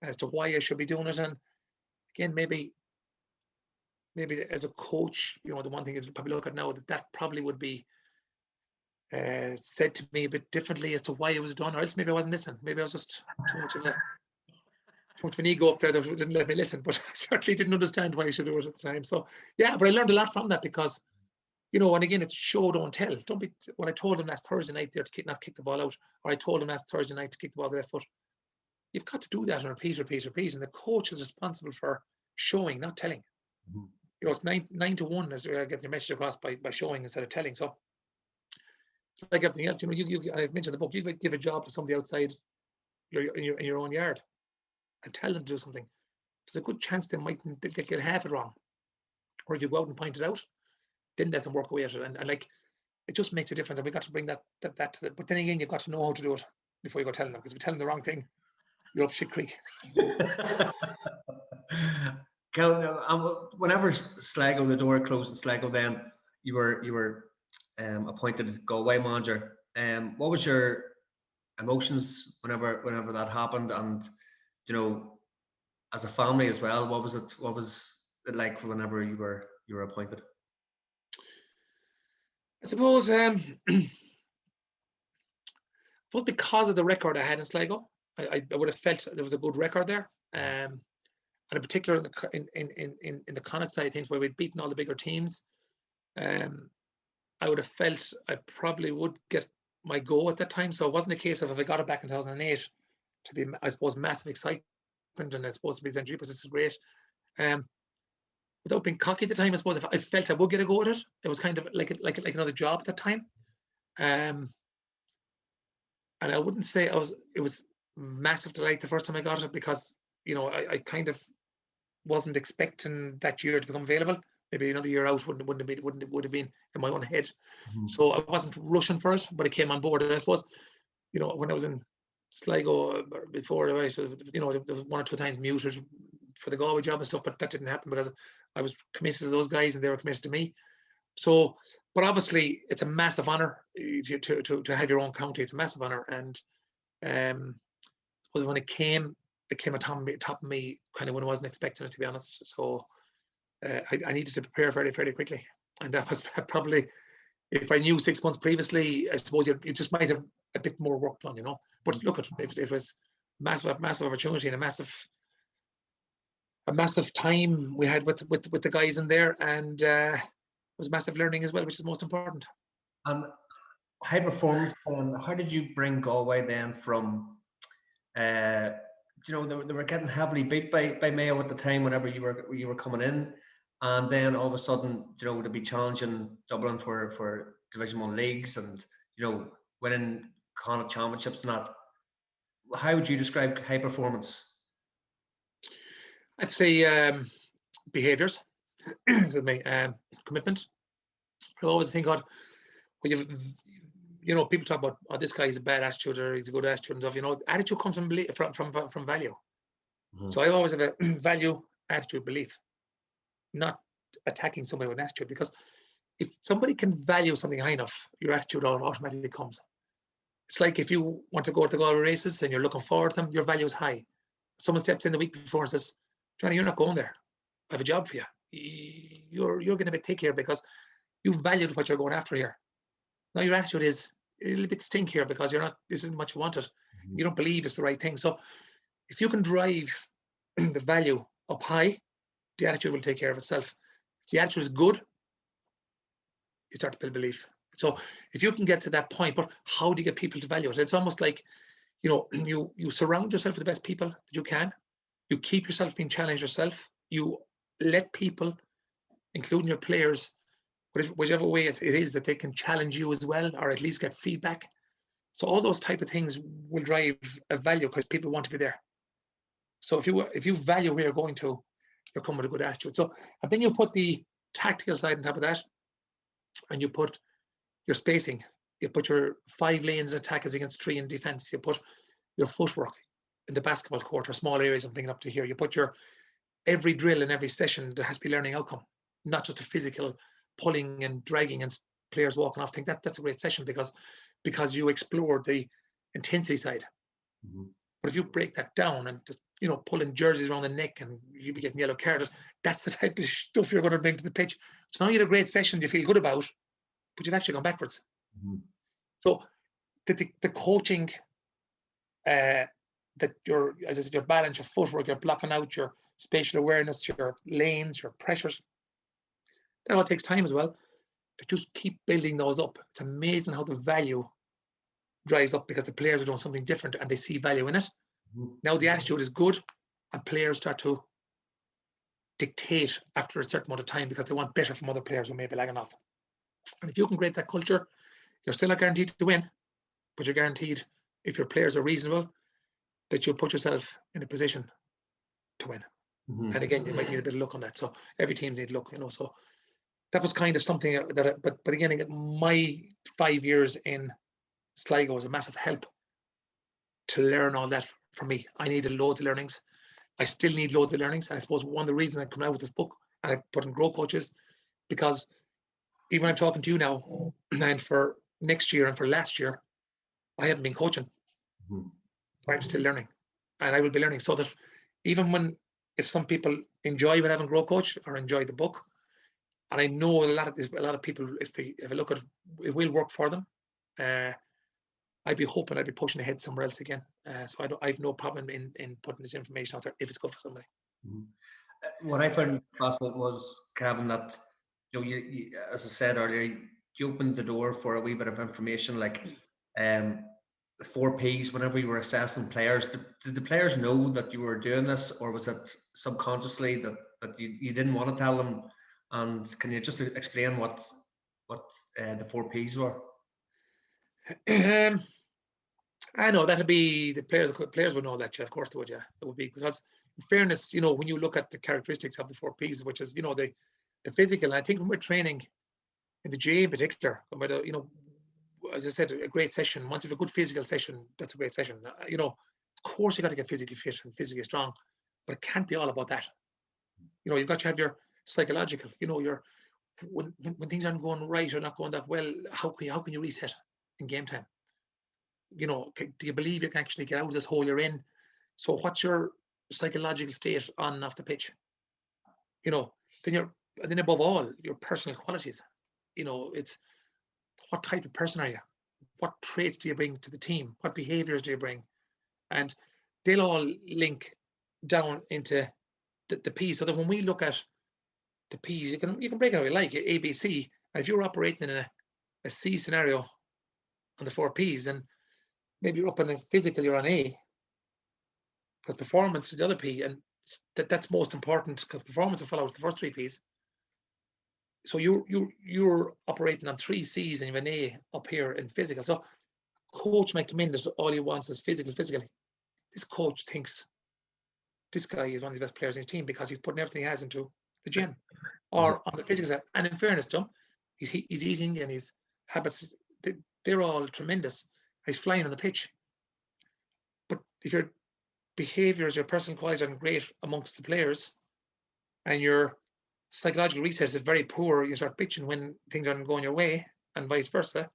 as to why I should be doing it. And again, maybe as a coach, the one thing you'd probably look at now, that probably would be said to me a bit differently as to why it was done, or else maybe I wasn't listening. Maybe I was just too much of an ego up there that didn't let me listen. But I certainly didn't understand why I should do it at the time. So yeah, but I learned a lot from that, because and again, it's show, don't tell. Don't be, when I told him last Thursday night there to not kick the ball out, or I told him last Thursday night to kick the ball with the left foot, you've got to do that and repeat. And the coach is responsible for showing, not telling. Mm-hmm. It's 9 to 1 as you're getting your message across by showing instead of telling. So it's like everything else, I've mentioned the book, you give a job to somebody outside in your own yard and tell them to do something. There's a good chance they might get half it wrong. Or if you go out and point it out, then let them work away at it. And like, it just makes a difference. And we got to bring that to the, but then again, you've got to know how to do it before you go telling them, because if you tell them the wrong thing, you're up shit creek. Whenever Sligo, the door closed in Sligo, then you were appointed Galway manager. What was your emotions whenever that happened? And as a family as well, what was it like whenever you were appointed? I suppose because of the record I had in Sligo, I would have felt there was a good record there. And in particular in the Connacht side of things, where we'd beaten all the bigger teams, I would have felt I probably would get my go at that time. So it wasn't a case of, if I got it back in 2008, to be, I suppose, massive excitement, and I suppose to be saying, "Jeepers, this is great." Without being cocky at the time, I suppose if I felt I would get a go at it, it was kind of like another job at that time. And I wouldn't say it was massive delight the first time I got it, because I kind of wasn't expecting that year to become available. maybe another year out would have been in my own head. Mhm. So I wasn't rushing for it, but I came on board. And I suppose, you know, when I was in Sligo before, there was 1 or 2 times muted for the Galway job and stuff, but that didn't happen because I was committed to those guys and they were committed to me. So, but obviously, it's a massive honour to have your own county. It's a massive honour, and when it came on top of me kind of when I wasn't expecting it, to be honest. So I needed to prepare very, very quickly, and that was probably, if I knew 6 months previously, I suppose you just might have a bit more work done, you know. But look, it was massive opportunity and a massive time we had with the guys in there, and it was massive learning as well, which is most important. And high performance. How did you bring Galway then from? They were getting heavily beat by Mayo at the time. Whenever you were coming in, and then all of a sudden, to be challenging Dublin for Division 1 leagues and winning Connacht championships and that. How would you describe high performance? I'd say behaviours, commitment. I always think, God, when people talk about, oh, this guy is a bad attitude or he's a good attitude and stuff. Attitude comes from value. Mm-hmm. So I always have a value, attitude, belief, not attacking somebody with an attitude. Because if somebody can value something high enough, your attitude automatically comes. It's like if you want to go to the Galway races and you're looking forward to them, your value is high. Someone steps in the week before and says, Johnny, you're not going there. I have a job for you. You're going to be take here because you valued what you're going after here. Now your attitude is a little bit stink here because this isn't what you wanted. Mm-hmm. You don't believe it's the right thing. So if you can drive the value up high, the attitude will take care of itself. If the attitude is good, you start to build belief. So if you can get to that point, but how do you get people to value it? It's almost like, you surround yourself with the best people that you can. You keep yourself being challenged yourself. You let people, including your players, whichever way it is that they can challenge you as well, or at least get feedback. So all those type of things will drive a value because people want to be there. So if you value where you're going to, you're coming with a good attitude. So, and then you put the tactical side on top of that, and you put your spacing. You put your 5 lanes in attack as against 3 in defense. You put your footwork in the basketball court or small areas I'm bringing up to here. You put your every drill and every session, there has to be learning outcome, not just a physical pulling and dragging and players walking off. I think that's a great session because you explored the intensity side. Mm-hmm. But if you break that down and just pulling jerseys around the neck and you be getting yellow cards, that's the type of stuff you're going to bring to the pitch. So now you had a great session you feel good about, but you've actually gone backwards. Mm-hmm. So the coaching, that as I said, your balance, your footwork, your blocking out, your spatial awareness, your lanes, your pressures, that all takes time as well. To just keep building those up. It's amazing how the value drives up because the players are doing something different and they see value in it. Mm-hmm. Now the attitude is good and players start to dictate after a certain amount of time because they want better from other players who may be lagging off. And if you can create that culture, you're still not guaranteed to win, but you're guaranteed, if your players are reasonable, that you'll put yourself in a position to win. Mm-hmm. And again, you might need a bit of luck on that. So every team needs luck, so that was kind of something that, but again, my 5 years in Sligo was a massive help to learn all that for me. I needed loads of learnings. I still need loads of learnings. And I suppose one of the reasons I come out with this book and I put in Grow Coaches, because even when I'm talking to you now, and for next year and for last year, I haven't been coaching. Mm-hmm. But I'm still learning. And I will be learning so that even if some people enjoy what having Grow Coach or enjoy the book, and I know a lot of people, if I look at it, it will work for them. I'd be hoping I'd be pushing ahead somewhere else again. So I have no problem in putting this information out there if it's good for somebody. Mm-hmm. What I found fascinating was, Kevin, that you, as I said earlier, you opened the door for a wee bit of information, like the 4 Ps. Whenever you were assessing players, did the players know that you were doing this, or was it subconsciously that you didn't want to tell them? And can you just explain what the 4 Ps were? I know that'd be the players would know that, yeah, of course they would, yeah. It would be because, in fairness, when you look at the characteristics of the 4 Ps, which is, the physical. And I think when we're training in the GAA in particular, as I said, a great session. Once you have a good physical session, that's a great session. Of course you got to get physically fit and physically strong, but it can't be all about that. You've got to have your psychological. When things aren't going right or not going that well, how can you reset in game time? Do you believe you can actually get out of this hole you're in? So what's your psychological state on and off the pitch? Then above all, your personal qualities. It's what type of person are you? What traits do you bring to the team? What behaviors do you bring? And they'll all link down into the P's. So that when we look at the P's, you can break it how you like, A, B, C. And if you're operating in a C scenario on the 4 P's, and maybe you're up in a physical, you're on A, because performance is the other P, and that's most important because performance will follow the first 3 P's. So you're operating on 3 C's and you have an A up here in physical. So coach might come in, that all he wants is physical. This coach thinks this guy is one of the best players in his team because he's putting everything he has into the gym or on the physical side. And in fairness to him, he's eating and his habits, they're all tremendous. He's flying on the pitch. But if your behaviors, your personal qualities aren't great amongst the players and your psychological reset is very poor, you start bitching when things aren't going your way and vice versa.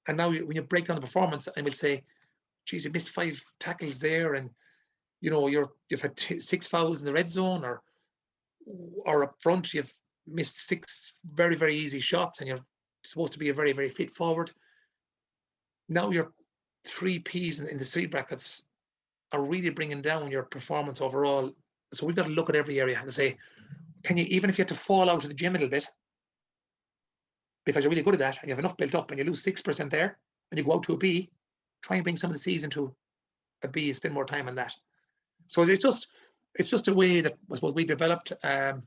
And now when you break down the performance and we'll say, geez, you missed 5 tackles there and you've had 6 fouls in the red zone or up front you've missed 6 very, very easy shots and you're supposed to be a very, very fit forward. Now your 3 P's in the 3 brackets are really bringing down your performance overall. So we've got to look at every area and say, can you, even if you have to fall out of the gym a little bit, because you're really good at that and you have enough built up and you lose 6% there and you go out to a B, try and bring some of the C's into a B, spend more time on that. So it's just a way that I suppose we developed, but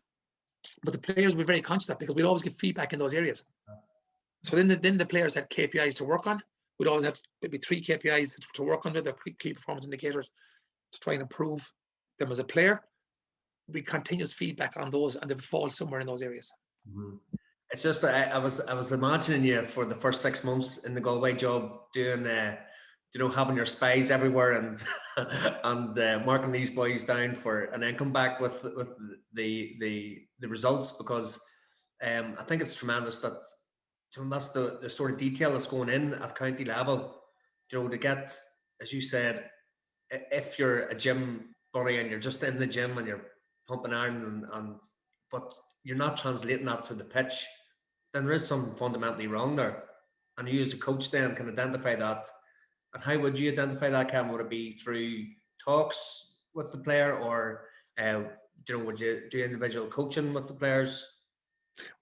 the players were very conscious of that because we'd always give feedback in those areas. So then the players had KPIs to work on. We'd always have maybe 3 KPIs to work on, the key performance indicators, to try and improve them as a player. We continuous feedback on those, and they fall somewhere in those areas. Mm-hmm. It's just I was imagining you for the first 6 months in the Galway job doing having your spies everywhere and and marking these boys down and then come back with the results, because I think it's tremendous that that's the sort of detail that's going in at county level, to get, as you said, if you're a gym buddy and you're just in the gym and you're pumping iron but you're not translating that to the pitch, then there is something fundamentally wrong there. And you as a coach then can identify that. And how would you identify that, Kevin? Would it be through talks with the player, or would you do individual coaching with the players?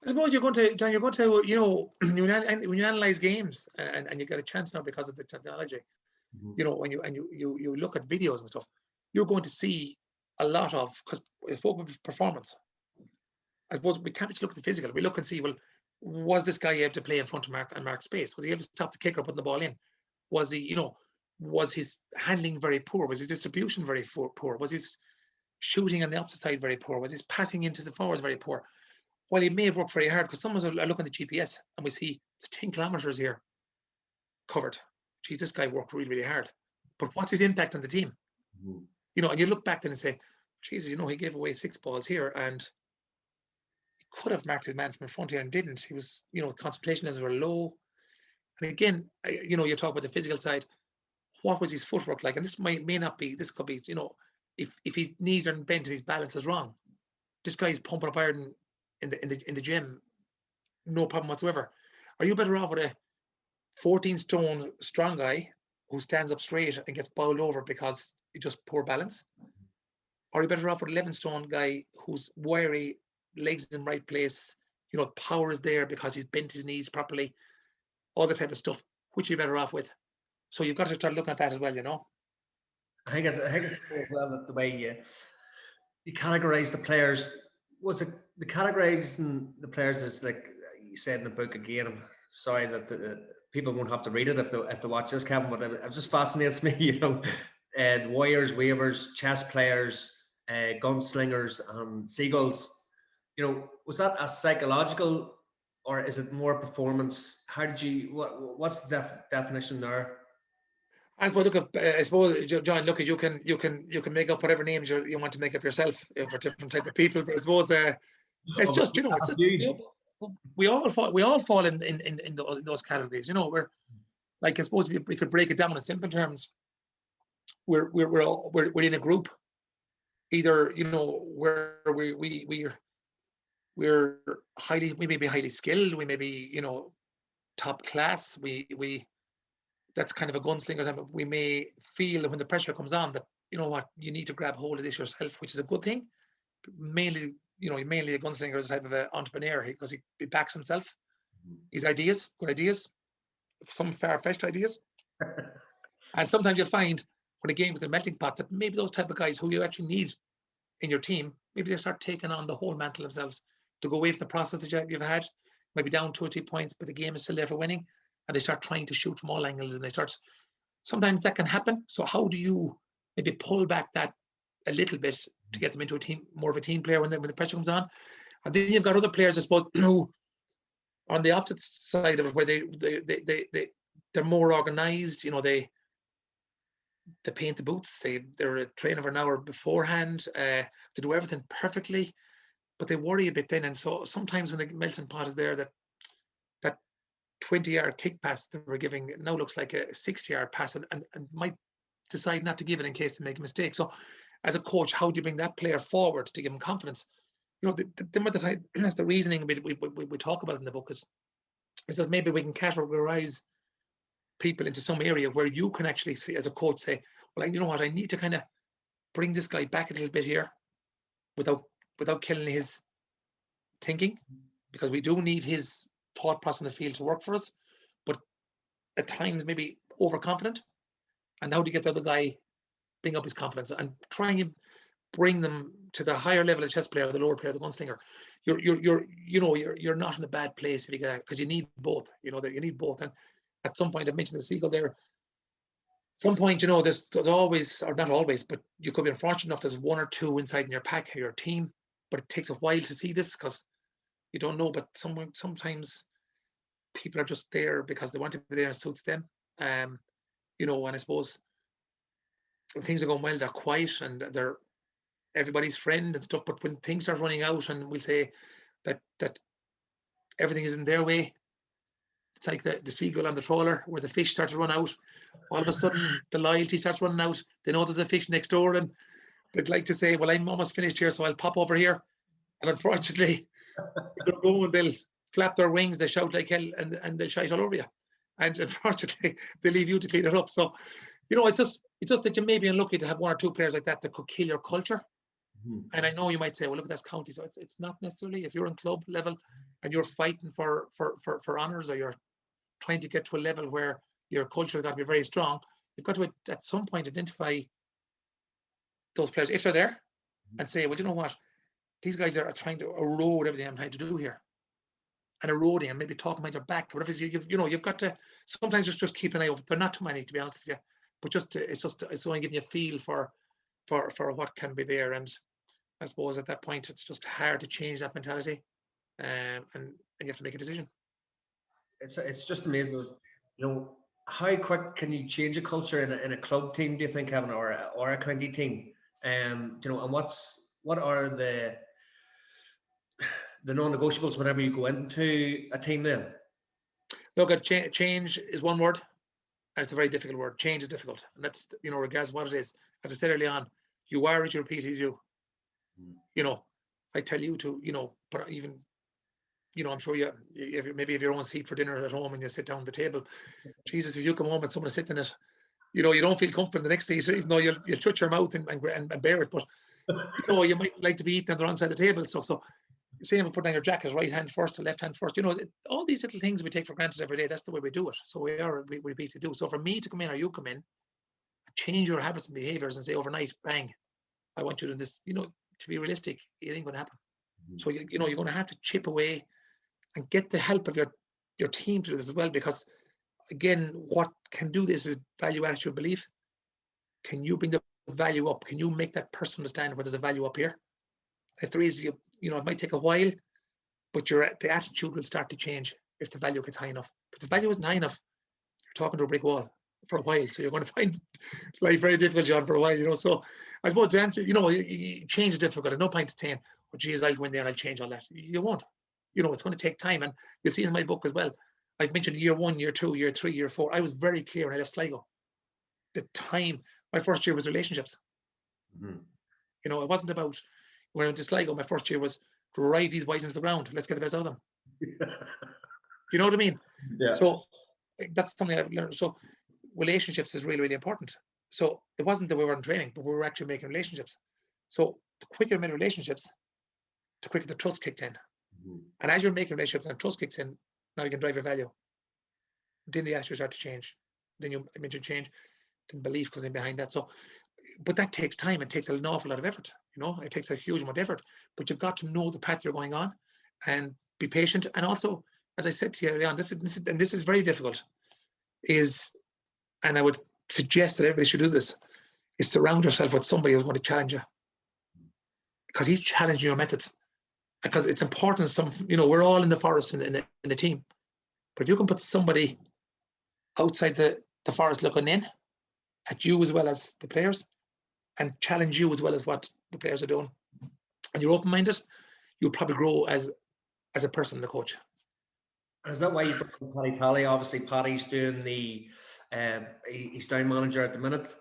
I suppose you're going to when you analyze games and you get a chance now because of the technology, when you look at videos and stuff, you're going to see a lot of, because we spoke of performance. I suppose we can't just look at the physical. We look and see, well, was this guy able to play in front of Mark space? Was he able to stop the kicker putting the ball in? Was he, was his handling very poor? Was his distribution very poor? Was his shooting on the opposite side very poor? Was his passing into the forwards very poor? Well, he may have worked very hard, because some of us are looking at the GPS and we see it's 10 kilometers here covered. Geez, this guy worked really, really hard. But what's his impact on the team? Mm-hmm. And you look back then and say, Jesus, he gave away 6 balls here and he could have marked his man from in front here and didn't. He was, concentration levels were low. And again, you talk about the physical side. What was his footwork like? And this may not be, this could be, if his knees are bent and his balance is wrong, this guy's pumping up iron in the gym, no problem whatsoever. Are you better off with a 14-stone strong guy who stands up straight and gets bowled over because it's just poor balance? Or are you better off with an 11-stone guy who's wiry, legs in the right place, power is there because he's bent his knees properly, all the type of stuff? Which are you better off with? So you've got to start looking at that as well, I think it's as well that the way you categorize the players, was it the categorizing the players is like you said in the book again. I'm sorry that the people won't have to read it if they watch this, Kevin, but it just fascinates me, the warriors, wavers, chess players, gunslingers, and seagulls. you know, was that a psychological, or is it more performance? How did you, what's the definition there? I suppose, look, I suppose, John, look, you can make up whatever names you want to make up yourself for different type of people. But I suppose it's just, you know, it's just we all fall in those categories. You know, we're like, I suppose if you break it down in simple terms, we're in a group. Either, you know, where we're highly, we may be highly skilled, we may be, you know, top class, we that's kind of a gunslinger time. We may feel that when the pressure comes on that, you know what, you need to grab hold of this yourself, which is a good thing. Mainly, you know, mainly a gunslinger is a type of an entrepreneur because he backs himself, his ideas, good ideas, some far-fetched ideas. And sometimes you'll find when a game is a melting pot that maybe those type of guys who you actually need in your team, maybe they start taking on the whole mantle themselves to go away from the process that you've had, maybe down 2 or 3 points, but the game is still there for winning, and they start trying to shoot from all angles, and they start. Sometimes that can happen. So how do you maybe pull back that a little bit to get them into a team, more of a team player when the pressure comes on? And then you've got other players, I suppose, who on the opposite side of it, where they're more organized. You know, they paint the boots. They're training for an hour beforehand. They do everything perfectly, but they worry a bit then. And so sometimes when the melting pot is there, that 20-yard kick pass that we're giving now looks like a 60-yard pass, and might decide not to give it in case they make a mistake. So as a coach, how do you bring that player forward to give him confidence? You know, that's the reasoning we talk about in the book is that maybe we can categorize people into some area where you can actually see, as a coach, say, well, you know what, I need to kind of bring this guy back a little bit here without killing his thinking, because we do need his thought process in the field to work for us, but at times maybe overconfident. And how do you get the other guy bring up his confidence and try and bring them to the higher level of chess player, the lower player, the gunslinger? You're not in a bad place if you get that, because you need both. You know that you need both. And at some point, I mentioned the seagull there. Some point, you know, there's always, or not always, but you could be unfortunate enough there's 1 or 2 inside in your pack or your team, but it takes a while to see this because you don't know. But sometimes people are just there because they want to be there and it suits them. You know, and I suppose when things are going well, they're quiet and they're everybody's friend and stuff. But when things are running out, and we'll say that everything is in their way, it's like the seagull on the trawler where the fish start to run out. All of a sudden, the loyalty starts running out. They know there's a fish next door, and they'd like to say, well, I'm almost finished here, so I'll pop over here. And unfortunately, they'll go and they'll flap their wings, they shout like hell, and they'll shite all over you. And unfortunately, they leave you to clean it up. So, you know, it's just that you may be unlucky to have 1 or 2 players like that could kill your culture. Mm-hmm. And I know you might say, well, look, that's county. So it's not necessarily. If you're in club level and you're fighting for honours, or you're trying to get to a level where your culture has got to be very strong, you've got to at some point identify those players if they're there, and say, well, you know what, these guys are trying to erode everything I'm trying to do here, and eroding and maybe talking behind your back, whatever it is. You've got to sometimes just keep an eye open. They're not too many, to be honest with you, but it's only giving you a feel for what can be there. And I suppose at that point it's just hard to change that mentality, and you have to make a decision. It's just amazing, you know, how quick can you change a culture in a club team, do you think, Kevin, or a county team? You know, and what are the non-negotiables whenever you go into a team then? Look, change is one word, and it's a very difficult word. Change is difficult, and that's, you know, regardless of what it is. As I said early on, you are what you repeatedly do. You know, I tell you to, you know, but even, you know, I'm sure maybe if your own seat for dinner at home and you sit down at the table, Jesus, if you come home and someone is sitting in it, you know, you don't feel comfortable in the next seat, even though you'll shut your mouth and bear it. But, you know, you might like to be eating on the wrong side of the table and stuff. So same for putting on your jacket, right hand first to left hand first. You know, all these little things we take for granted every day, that's the way we do it. So we repeat to do. So for me to come in, or you come in, change your habits and behaviors and say overnight, bang, I want you to do this, you know, to be realistic, it ain't going to happen. So, you know, you're going to have to chip away and get the help of your team to do this as well, because again, what can do this is value attitude belief. Can you bring the value up? Can you make that person understand where there's a value up here? If there is, it might take a while, but the attitude will start to change if the value gets high enough. But if the value isn't high enough, you're talking to a brick wall for a while. So you're going to find life very difficult, John, for a while, So I suppose the answer, change is difficult. At no point to saying, oh, geez, I'll go in there and I'll change all that. You won't. It's going to take time. And you'll see in my book as well, I've mentioned year 1, year 2, year 3, year 4. I was very clear when I left Sligo. The time, my first year was relationships. Mm-hmm. It wasn't about, when I went to Sligo, my first year was drive these boys into the ground. Let's get the best out of them. You know what I mean? Yeah. So that's something I've learned. So relationships is really, really important. So it wasn't that we weren't training, but we were actually making relationships. So the quicker you made relationships, the quicker the trust kicked in. Mm-hmm. And as you're making relationships and trust kicks in, now you can drive your value. Then the attitude starts to change. Then you mentioned change. Then belief comes in behind that. So, but that takes time. It takes an awful lot of effort. It takes a huge amount of effort. But you've got to know the path you're going on and be patient. And also, as I said to you earlier on, this is very difficult. And I would suggest that everybody should do this, is surround yourself with somebody who's going to challenge you. Because he's challenging your methods. Because it's important. We're all in the forest in the team. But if you can put somebody outside the forest looking in at you as well as the players, and challenge you as well as what the players are doing, and you're open-minded, you'll probably grow as a person and a coach. And is that why you brought in Paddy Talley? Obviously, Paddy's doing he's down manager at the minute.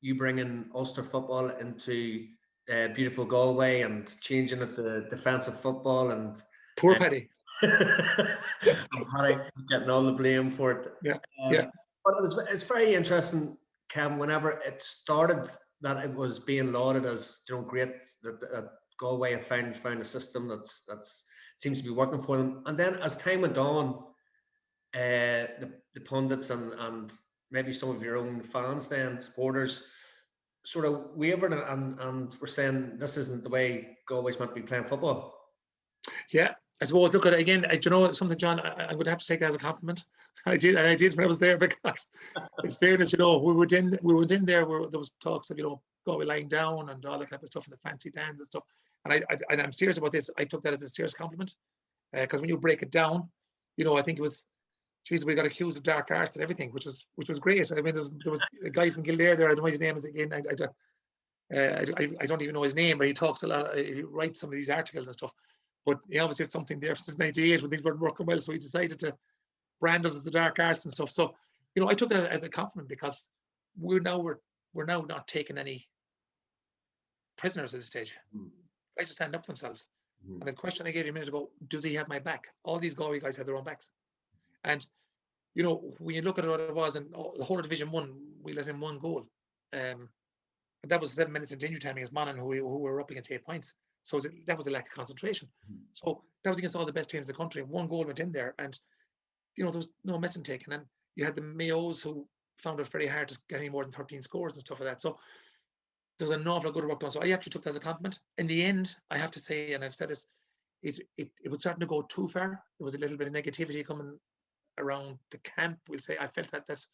You bring in Ulster football into beautiful Galway and changing it to defensive football, and poor Paddy. And Paddy getting all the blame for it. Yeah. But it's very interesting, Kevin, whenever it started, that it was being lauded as great that Galway have found a system that's seems to be working for them. And then as time went on, the pundits and maybe some of your own fans then, supporters, sort of wavered and were saying this isn't the way Galway's meant to be playing football. Yeah, I suppose, look at it again, something, John, I would have to take that as a compliment. I did when I was there, because in fairness, we went in there where there was talks of, Galway lying down and all that type of stuff, and the fancy dance and stuff. And I'm serious about this. I took that as a serious compliment, because when you break it down, I think it was, geez, we got accused of dark arts and everything, which was great. I mean, there was a guy from Kildare there. I don't know his name is again. I don't even know his name, but he talks a lot. He writes some of these articles and stuff. But he obviously had something there since '98 when things weren't working well, so he decided to brand us as the dark arts and stuff. So, I took that as a compliment, because we're now not taking any prisoners at this stage. Guys to stand up for themselves. And the question I gave you a minute ago, does he have my back? All these Galway guys have their own backs. And, when you look at what it was, and the whole of Division 1, we let in 1 goal. And that was 7 minutes into injury time against Monaghan, who were up against 8 points. So that was a lack of concentration. So that was against all the best teams in the country. 1 goal went in there, and, there was no messing taken. And you had the Mayos, who found it very hard to get any more than 13 scores and stuff like that. So there was an awful lot of good work done. So I actually took that as a compliment. In the end, I have to say, and I've said this, it was starting to go too far. There was a little bit of negativity coming around the camp, we'll say. I felt that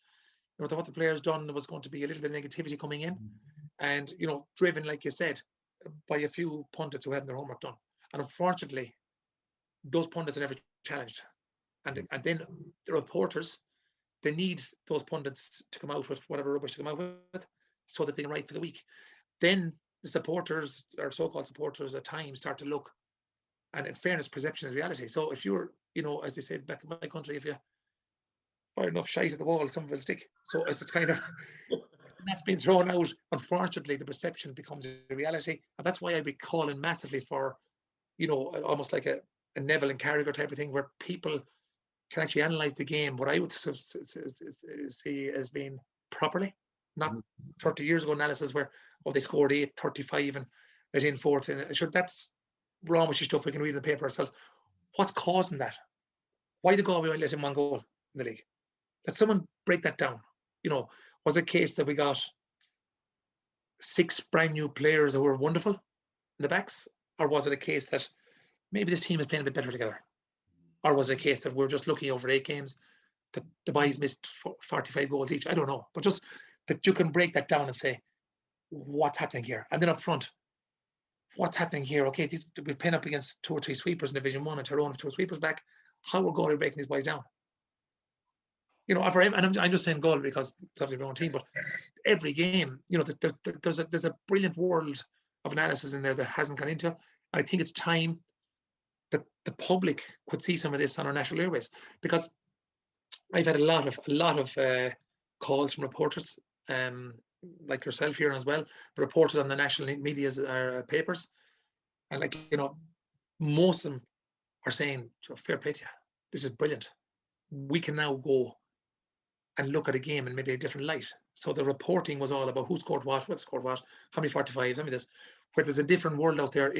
what the players done, there was going to be a little bit of negativity coming in, and driven, like you said, by a few pundits who hadn't their homework done. And unfortunately, those pundits are never challenged. And then the reporters, they need those pundits to come out with whatever rubbish to come out with, so that they can write for the week. Then the supporters, or so-called supporters, at times start to look, and in fairness, perception is reality. So if you're, as they said back in my country, if you fire enough shite at the wall, some will stick. So it's kind of, that's been thrown out. Unfortunately, the perception becomes a reality. And that's why I'd be calling massively for, almost like a Neville and Carragher type of thing, where people can actually analyse the game, what I would see as being properly, not 30 years ago analysis where, they scored 8, 35 and let in 14. Sure, that's raw mushy stuff we can read in the paper ourselves. What's causing that? Why did Galway let in 1 goal in the league? Let someone break that down. Was it a case that we got 6 brand new players who were wonderful in the backs? Or was it a case that maybe this team is playing a bit better together? Or was it a case that we're just lucky over 8 games that the boys missed 45 goals each? I don't know. But just that you can break that down and say, what's happening here? And then up front, what's happening here? Okay, we're playing up against 2 or 3 sweepers in Division 1 and Tyrone with 2 sweepers back. How we're going to breaking these boys down? You know, and I'm just saying goal because it's obviously my own team, but every game, you know, there's a brilliant world of analysis in there that hasn't gone into. I think it's time that the public could see some of this on our national airways, because I've had a lot of calls from reporters, like yourself here as well, reporters on the national media's papers, and like, you know, most of them are saying, fair play to you, this is brilliant. We can now go and look at a game in maybe a different light. So the reporting was all about who scored what scored what, how many 45s, how many this, where there's a different world out there.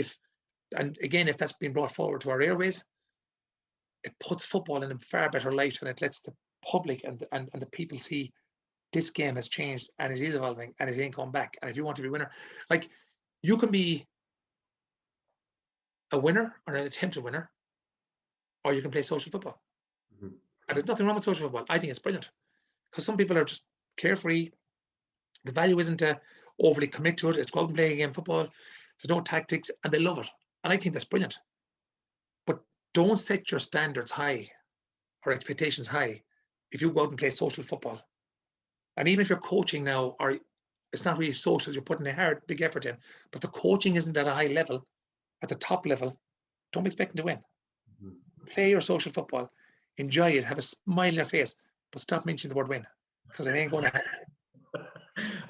And again, if that's been brought forward to our airways, it puts football in a far better light, and it lets the public and the people see this game has changed and it is evolving and it ain't going back. And if you want to be a winner, like, you can be a winner or an attempted winner, or you can play social football. Mm-hmm. And there's nothing wrong with social football. I think it's brilliant, because some people are just carefree. The value isn't to overly commit to it. It's go out and play a game of football. There's no tactics, and they love it. And I think that's brilliant. But don't set your standards high or expectations high if you go out and play social football. And even if you're coaching now, or it's not really social, you're putting a big effort in, but the coaching isn't at a high level, at the top level, don't be expecting to win. Mm-hmm. Play your social football, enjoy it, have a smile on your face, but stop mentioning the word win, because it ain't going to happen.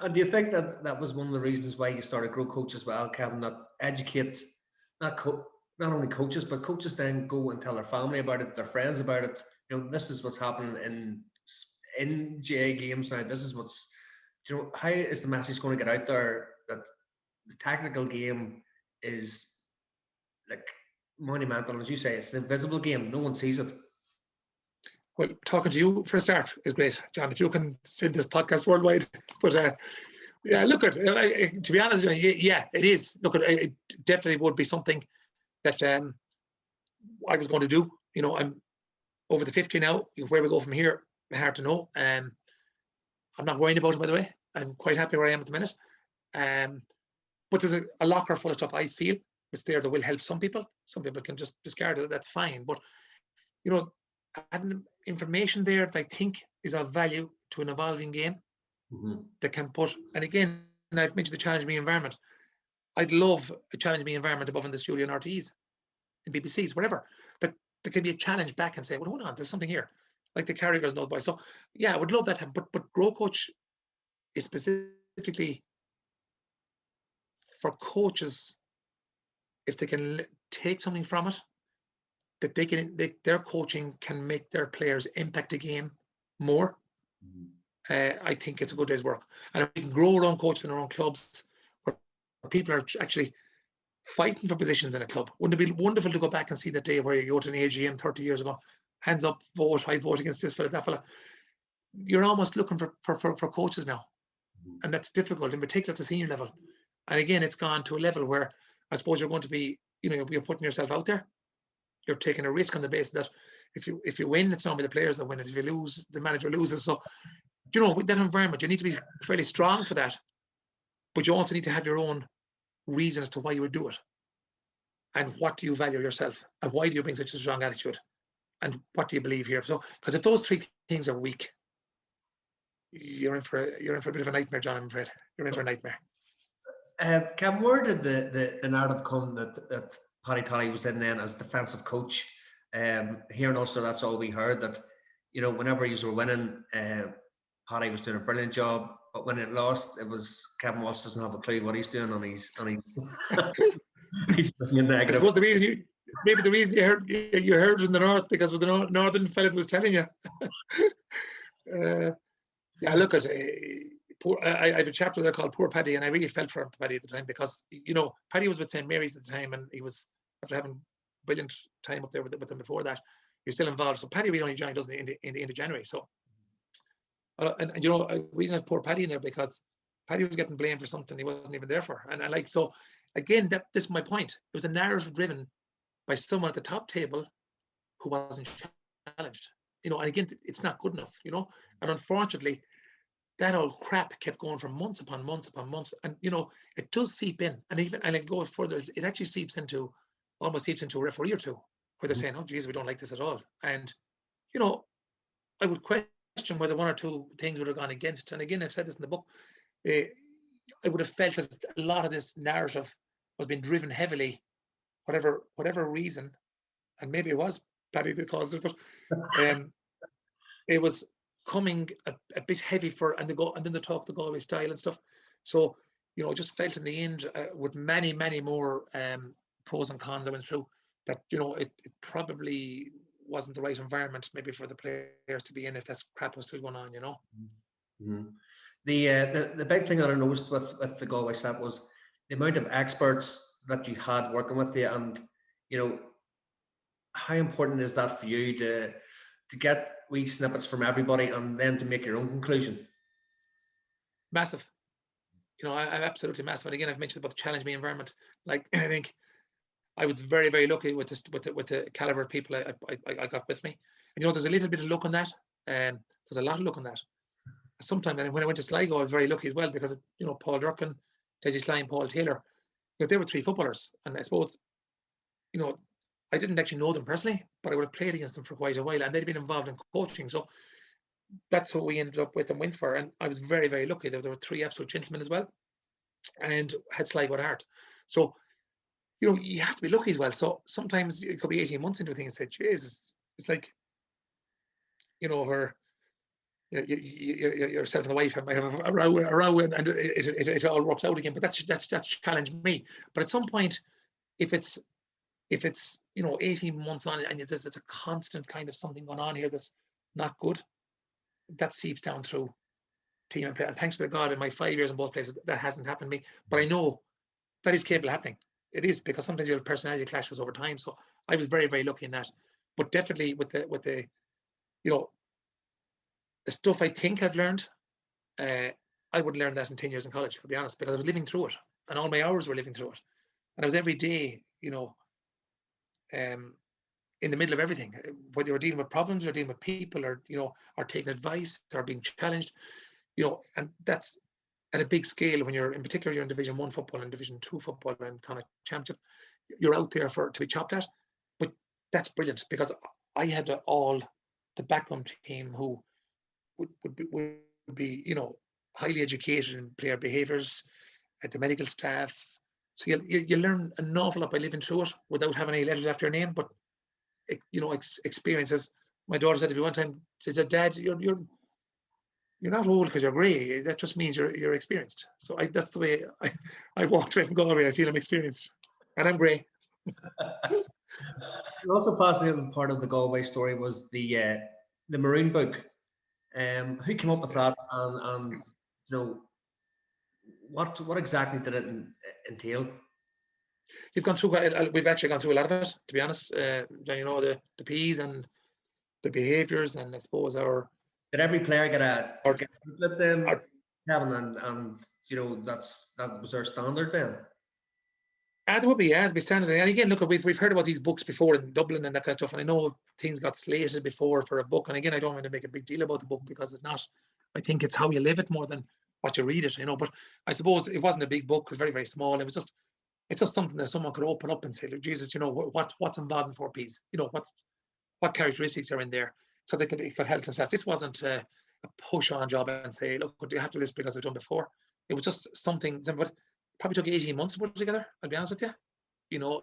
And do you think that was one of the reasons why you started Grow Coach as well, Kevin, that educate not only coaches, but coaches then go and tell their family about it, their friends about it? You know, this is what's happening in GAA games now. This is what's, you know, how is the message going to get out there that the tactical game is like monumental? As you say, it's the invisible game. No one sees it. Well, talking to you for a start is great, John. If you can send this podcast worldwide, but yeah, look at to be honest, yeah, it is. Look, it definitely would be something that I was going to do. You know, I'm over the 50 now. Where we go from here, hard to know. I'm not worrying about it, by the way. I'm quite happy where I am at the minute. But there's a locker full of stuff I feel it's there that will help some people. Some people can just discard it. That's fine. But you know, having information there that I think is of value to an evolving game, mm-hmm. that can put, and again, I've mentioned the challenge me environment. I'd love a challenge me environment above in the studio in RTEs, in BBCs, whatever. That there can be a challenge back and say, well, hold on, there's something here, like the Carragers and those boys. So yeah, I would love that. But Grow Coach is specifically for coaches, if they can take something from it, that their coaching can make their players impact the game more. Mm-hmm. I think it's a good day's work. And if we can grow our own coaches in our own clubs, where people are actually fighting for positions in a club. Wouldn't it be wonderful to go back and see that day where you go to an AGM 30 years ago, hands up, vote, I vote against this fella, that fella. You're almost looking for coaches now. Mm-hmm. And that's difficult, in particular at the senior level. And again, it's gone to a level where I suppose you're going to be, you know, you're putting yourself out there. You're taking a risk on the basis that if you win, it's normally the players that win it. If you lose, the manager loses. So, you know, with that environment, you need to be fairly strong for that. But you also need to have your own reason as to why you would do it. And what do you value yourself? And why do you bring such a strong attitude? And what do you believe here? So, because if those three things are weak, you're in for a bit of a nightmare, John, I'm afraid. You're in for a nightmare. Cam, where did the narrative come that Paddy Tolly was in then as defensive coach? Here in Ulster, that's all we heard, that, you know, whenever you were winning, Paddy was doing a brilliant job, but when it lost, it was Kevin Walsh doesn't have a clue what he's doing on his he's being negative. What's the reason maybe the reason you heard it in the north, because it was the northern fella that was telling you. Yeah, look at I have a chapter there called Poor Paddy, and I really felt for Paddy at the time, because, you know, Paddy was with St. Mary's at the time, and he was, after having a brilliant time up there with them before that, he was still involved. So Paddy really only joined us in the end of January. So, and you know, the reason I have Poor Paddy in there, because Paddy was getting blamed for something he wasn't even there for. And I like, so again, this is my point. It was a narrative driven by someone at the top table who wasn't challenged. You know, and again, it's not good enough, you know. And unfortunately, that old crap kept going for months upon months upon months. And, you know, it does seep in. And even, and it goes further, it actually almost seeps into a referee or two, where they're saying, oh, geez, we don't like this at all. And, you know, I would question whether one or two things would have gone against. And again, I've said this in the book, I would have felt that a lot of this narrative was being driven heavily, whatever reason, and maybe it was Paddy that caused it, but it was coming a bit heavy and then they talk the Galway style and stuff. So, you know, I just felt in the end, with many more pros and cons I went through, that, you know, it probably wasn't the right environment maybe for the players to be in if that crap was still going on, you know. Mm-hmm. The big thing that I noticed with the Galway set was the amount of experts that you had working with you, and, you know, how important is that for you to get wee snippets from everybody and then to make your own conclusion? Massive. You know, I'm absolutely massive. And again, I've mentioned about the challenge me environment. Like, I think I was very lucky with the caliber of people I got with me. And, you know, there's a little bit of luck on that. There's a lot of luck on that. Sometimes, and when I went to Sligo, I was very lucky as well, because, you know, Paul Durkin, Desi Sly, and Paul Taylor, you know, they were three footballers. And I suppose, you know, I didn't actually know them personally, but I would have played against them for quite a while, and they'd been involved in coaching. So that's what we ended up with and went for. And I was very lucky. There were three absolute gentlemen as well, and had Sligo at heart. So, you know, you have to be lucky as well. So sometimes it could be 18 months into a thing and say, Jesus, it's like, you know, where yourself and the wife might have a row and it all works out again. But that's challenged me. But at some point, if it's you know 18 months on and it's a constant kind of something going on here that's not good, that seeps down through team and play. And thanks be to God, in my 5 years in both places, that hasn't happened to me. But I know that is capable of happening. It is, because sometimes you have personality clashes over time. So I was very lucky in that. But definitely with the you know, the stuff I think I've learned, I wouldn't learn that in 10 years in college, to be honest, because I was living through it, and all my hours were living through it, and I was every day, you know, in the middle of everything, whether you're dealing with problems or dealing with people, or, you know, or taking advice or being challenged, you know. And that's at a big scale. When you're, in particular, you're in Division 1 football and Division 2 football and kind of championship, you're out there to be chopped at. But that's brilliant, because I had all the background team who would be, you know, highly educated in player behaviours, at the medical staff. So you learn an awful lot by living through it without having any letters after your name. But, you know, experiences. My daughter said to me one time, she said, "Dad, you're not old because you're grey. That just means you're experienced." So that's the way I walked away from Galway. I feel I'm experienced, and I'm grey. An also fascinating part of the Galway story was the Maroon book. Who came up with that, and you know, what exactly did it entail? We've actually gone through a lot of it, to be honest. You know, the P's and the behaviours, and I suppose did every player get a booklet then, Kevin, and you know, that was their standard then? There would be, yeah, there'd be standards. And again, look, we've heard about these books before in Dublin and that kind of stuff, and I know things got slated before for a book. And again, I don't want to make a big deal about the book, because it's not. I think it's how you live it more than what you read it, you know. But I suppose it wasn't a big book; it was very small. It's just something that someone could open up and say, "Look, Jesus, you know, what's involved in 4 Ps? You know, what characteristics are in there?" So it could help themselves. This wasn't a push-on job and say, "Look, do you have to do this because I've done before?" It was just something. But probably took 18 months to put it together, I'll be honest with you. You know,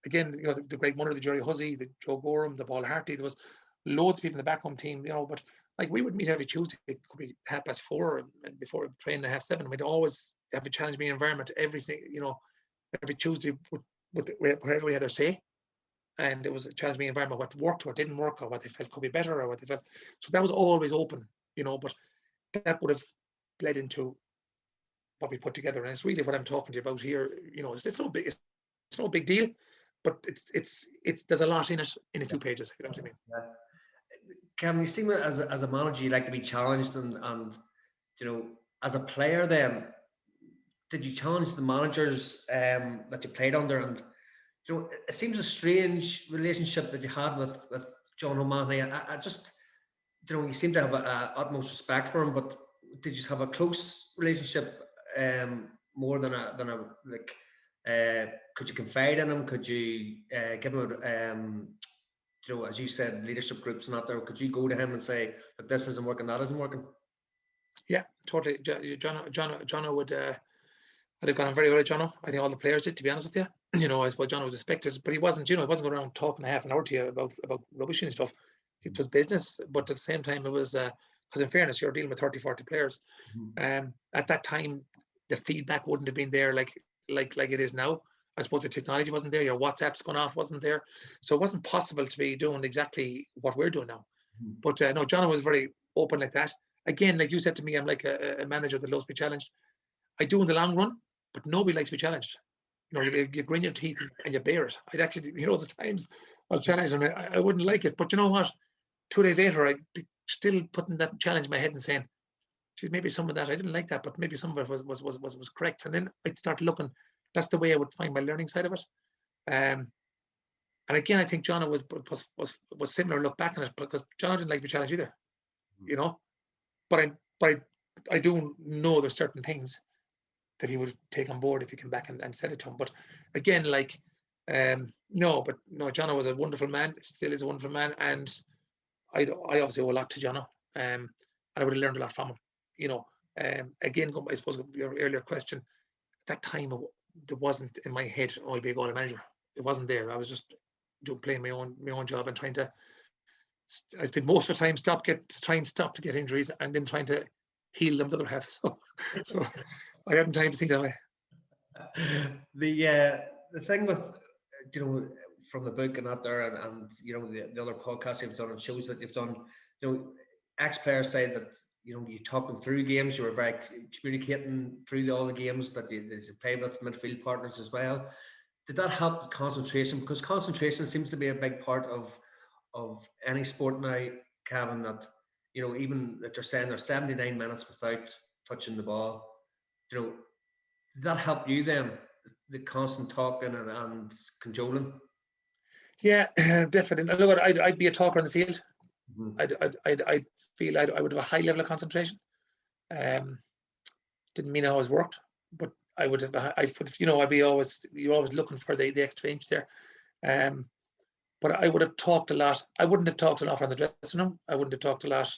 again, you know, the Greg Munner, the Jerry Huzzy, the Joe Gorham, the Paul Harty, there was loads of people in the back home team, you know. But like, we would meet every Tuesday. It could be 4:30 and before training at 7:30. We'd always have a challenge me environment every Tuesday wherever we had our say. And it was a challenge me environment, what worked, what didn't work, or what they felt could be better, or what they felt. So that was always open, you know. But that would have bled into what we put together, and it's really what I'm talking to you about here. You know, it's no big deal, but it's there's a lot in it in a few pages. You know what I mean? Yeah. Kevin, you seem as a manager, you like to be challenged, and you know, as a player, then did you challenge the managers that you played under? And you know, it seems a strange relationship that you had with John O'Mahony. I just, you know, you seem to have a utmost respect for him, but did you have a close relationship, more than a like? Could you confide in him? Could you give him, you know, as you said, leadership groups not there? Could you go to him and say, "Look, this isn't working, that isn't working"? Yeah, totally. John would. I'd have gone on very well with John. I think all the players did, to be honest with you. You know, I suppose John was expected, but he wasn't. You know, he wasn't going around talking half an hour to you about rubbish and stuff. It was business, but at the same time, it was because in fairness, you're dealing with 30, 40 players. At that time, the feedback wouldn't have been there like it is now. I suppose the technology wasn't there. Your WhatsApp's gone off wasn't there, so it wasn't possible to be doing exactly what we're doing now. But no, John was very open like that. Again, like you said to me, I'm like a manager that loves to be challenged. I do in the long run, but nobody likes to be challenged. You know, you grind your teeth and you bear it. I'd actually, you know, the times I'll challenge and I wouldn't like it. But you know what? 2 days later, I'd be still putting that challenge in my head and saying, geez, maybe some of that, I didn't like that, but maybe some of it was correct. And then I'd start looking. That's the way I would find my learning side of it. And again, I think John was similar. Look back on it, because John didn't like to be challenged either, you know. But I do know there's certain things that he would take on board if he came back and said it to him. But again, like, no, John was a wonderful man, still is a wonderful man, and I obviously owe a lot to John. I would have learned a lot from him. You know, again, I suppose your earlier question, at that time, there wasn't in my head, oh, I'll be a goalie manager. It wasn't there. I was just playing my own job and trying to. I spent most of the time trying to get injuries, and then trying to heal them the other half. So I hadn't time to think that way. The thing with, you know, from the book and that there, and you know, the other podcasts you've done and shows that you've done, you know, ex-players say that, you know, you talk them through games, you were very communicating through all the games that they play with midfield partners as well. Did that help the concentration? Because concentration seems to be a big part of any sport now, Kevin, that, you know, even that you're saying there's 79 minutes without touching the ball. You know, did that help you then, the constant talking and cajoling? Yeah, definitely. Look, I'd be a talker on the field. I'd feel I would have a high level of concentration. Didn't mean I always worked, but I would have. You know, you're always looking for the extra inch there. But I would have talked a lot. I wouldn't have talked a lot on the dressing room. I wouldn't have talked a lot,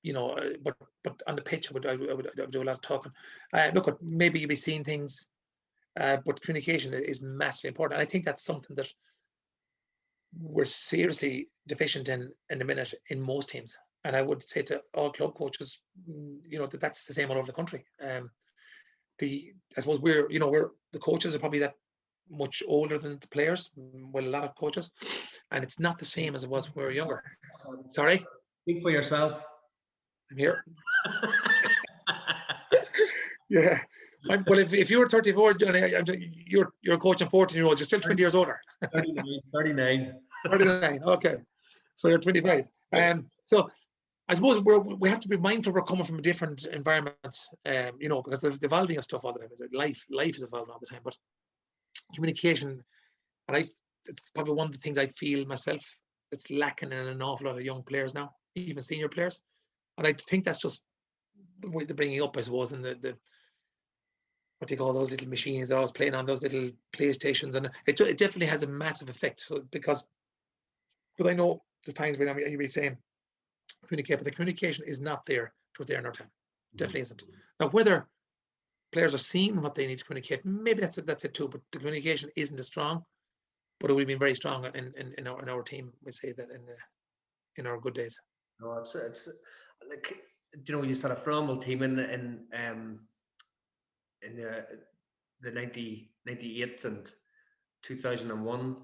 you know. But on the pitch, I would do a lot of talking. Look, maybe you'll be seeing things, but communication is massively important. And I think that's something that we're seriously deficient in the minute in most teams. And I would say to all club coaches, you know, that's the same all over the country. I suppose we're the coaches are probably that much older than the players. Well, a lot of coaches, and it's not the same as it was when we were younger. Sorry. Speak for yourself. I'm here. Yeah. Well, if you were 34, Johnny, you're coaching 14-year-olds. You're still 20 years older. 39. 39. Okay, so you're 25. So I suppose we have to be mindful we're coming from different environments. You know, because of the evolving of stuff all the time. Life is evolving all the time, but communication, and it's probably one of the things I feel myself it's lacking in an awful lot of young players now, even senior players. And I think that's just the way they're bringing up, I suppose, in the what do you call those little machines that I was playing on, those little PlayStations, and it definitely has a massive effect. So because I know there's times when you'll be saying communicate, but the communication is not there towards there in our time. Definitely isn't. Now whether players are seeing what they need to communicate, maybe that's it too, but the communication isn't as strong. But it would have been very strong in our team, we'd say that in our good days. No, it's like, you know, you had a phenomenal team in the 98 and 2001.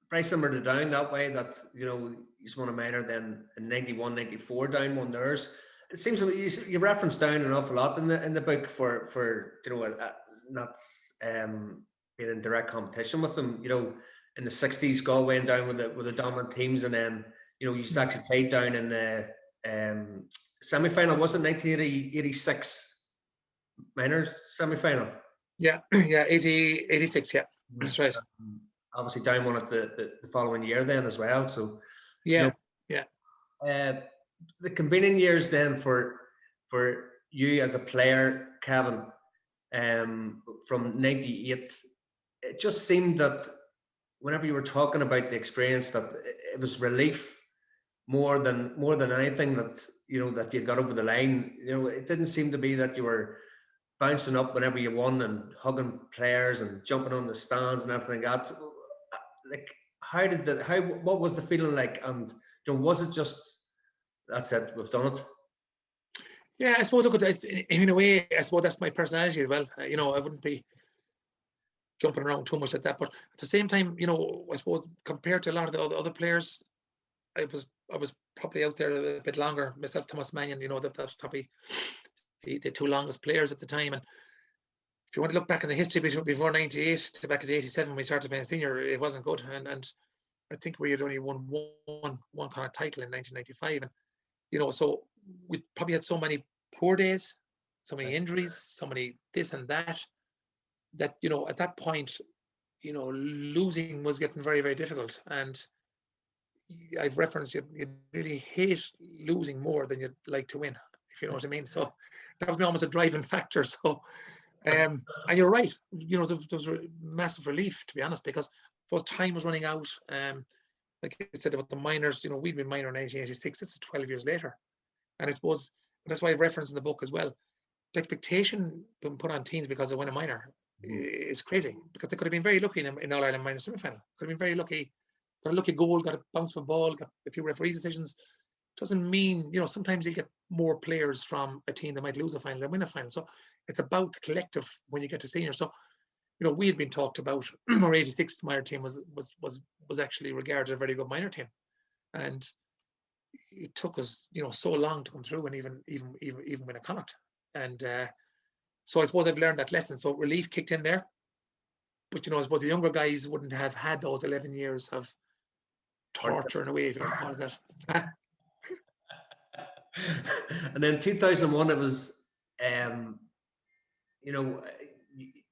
Very similar to Down that way, that, you know, he's won a minor, then in 91, 94, Down won theirs. It seems like you reference Down an awful lot in the book for you know, not being in direct competition with them. You know, in the 60s, Galway and Down with the dominant teams, and then, you know, you actually played Down in the semi-final. Was it 1986 minor semi-final? Yeah, 86, yeah, that's right. Obviously Down won it the following year then as well. So yeah, you know, the convening years then for for you as a player, Kevin, from '98, it just seemed that whenever you were talking about the experience, that it was relief more than anything, that that you got over the line. It didn't seem to be that you were bouncing up whenever you won and hugging players and jumping on the stands and everything. That, like, what was the feeling like? And was it just, that's it, we've done it? Yeah, I suppose, look at that in a way. I suppose that's my personality as well. I wouldn't be jumping around too much at that, but at the same time, I suppose compared to a lot of the other players, I was probably out there a bit longer. Myself, Thomas Mannion, that's probably the two longest players at the time. And if you want to look back in the history before '98 to back at '87 when we started playing senior, it wasn't good. And I think we had only won one kind of title in 1995, and so we probably had so many poor days, so many injuries, so many this and that at that point, losing was getting very, very difficult. And I've referenced you really hate losing more than you'd like to win, if you know what I mean. So that was almost a driving factor. So and you're right, there was a massive relief, to be honest, because first time was running out. Like I said about the minors, we'd been minor in 1986. This is 12 years later, and I suppose that's why I've referenced in the book as well. The expectation being put on teams because they win a minor is crazy, because they could have been very lucky in All Ireland minor semi-final. Could have been very lucky, got a lucky goal, got a bounce of a ball, got a few referee decisions. Doesn't mean, sometimes you get more players from a team that might lose a final than win a final. So it's about the collective when you get to senior. So, we had been talked about. Our '86 minor team was actually regarded a very good minor team, and it took us, so long to come through and even win a Connacht. And so I suppose I've learned that lesson. So relief kicked in there, but I suppose the younger guys wouldn't have had those 11 years of torture in a way, if you can call it that. And then 2001, it was,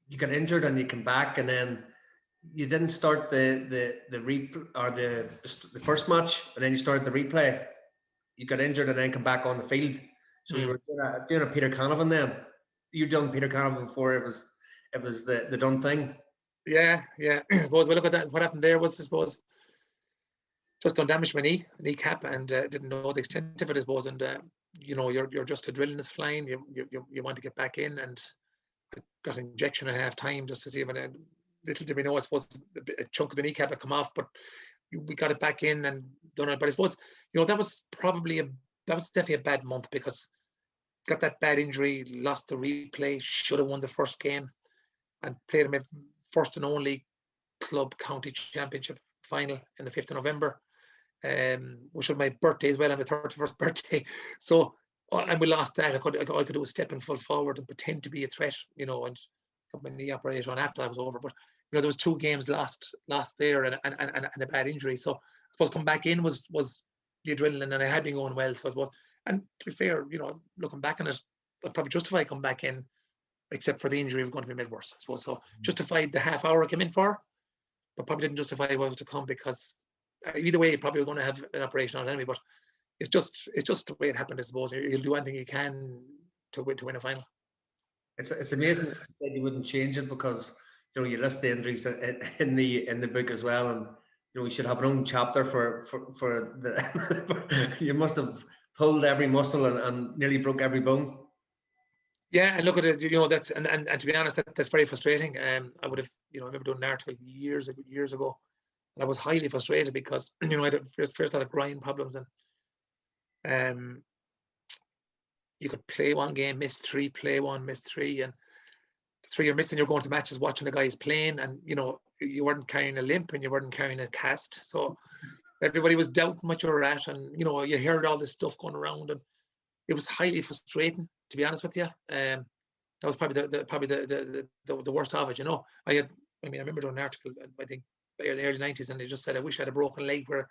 you got injured and you came back, and then you didn't start the first match, and then you started the replay. You got injured and then come back on the field. So you were doing a Peter Canavan then. You'd done Peter Canavan before it was the done thing. Yeah. I suppose we look at that. What happened there was, I suppose, just done damage to my kneecap, and didn't know the extent of it, I suppose. And you're just adrenaline is flying. You want to get back in, and I got an injection at half time just to see if it. Little did we know, I suppose, a chunk of the kneecap had come off, but we got it back in and done it. But I suppose, that was definitely a bad month, because got that bad injury, lost the replay, should have won the first game, and played my first and only club county championship final in the 5th of November, which was my birthday as well, on my 31st birthday. So, and we lost that. I could do a step and full forward and pretend to be a threat, and got my knee operated on after that was over. But there was 2 games lost there, and a bad injury. So I suppose come back in was the adrenaline, and I had been going well. So I suppose, and to be fair, looking back on it, I'd probably justify coming back in, except for the injury was going to be made worse, I suppose. So justified the half hour I came in for, but probably didn't justify what was to come, because either way, probably going to have an operation on anyway. But it's just the way it happened, I suppose. You'll do anything you can to win a final. It's amazing that you wouldn't change it, because you list the injuries in the book as well, and we should have our own chapter for the. You must have pulled every muscle and nearly broke every bone. Yeah, and look at it. That's and to be honest, that's very frustrating. I would have, I remember doing an article years ago, and I was highly frustrated because I had first had groin problems, and you could play one game, miss 3, play one, miss 3, and the 3 you're missing, you're going to matches watching the guys playing, and you weren't carrying a limp and you weren't carrying a cast, so everybody was doubting what you were at, and you heard all this stuff going around, and it was highly frustrating, to be honest with you. That was probably the worst of it. I remember doing an article, I think in the early 90s, and they just said, I wish I had a broken leg where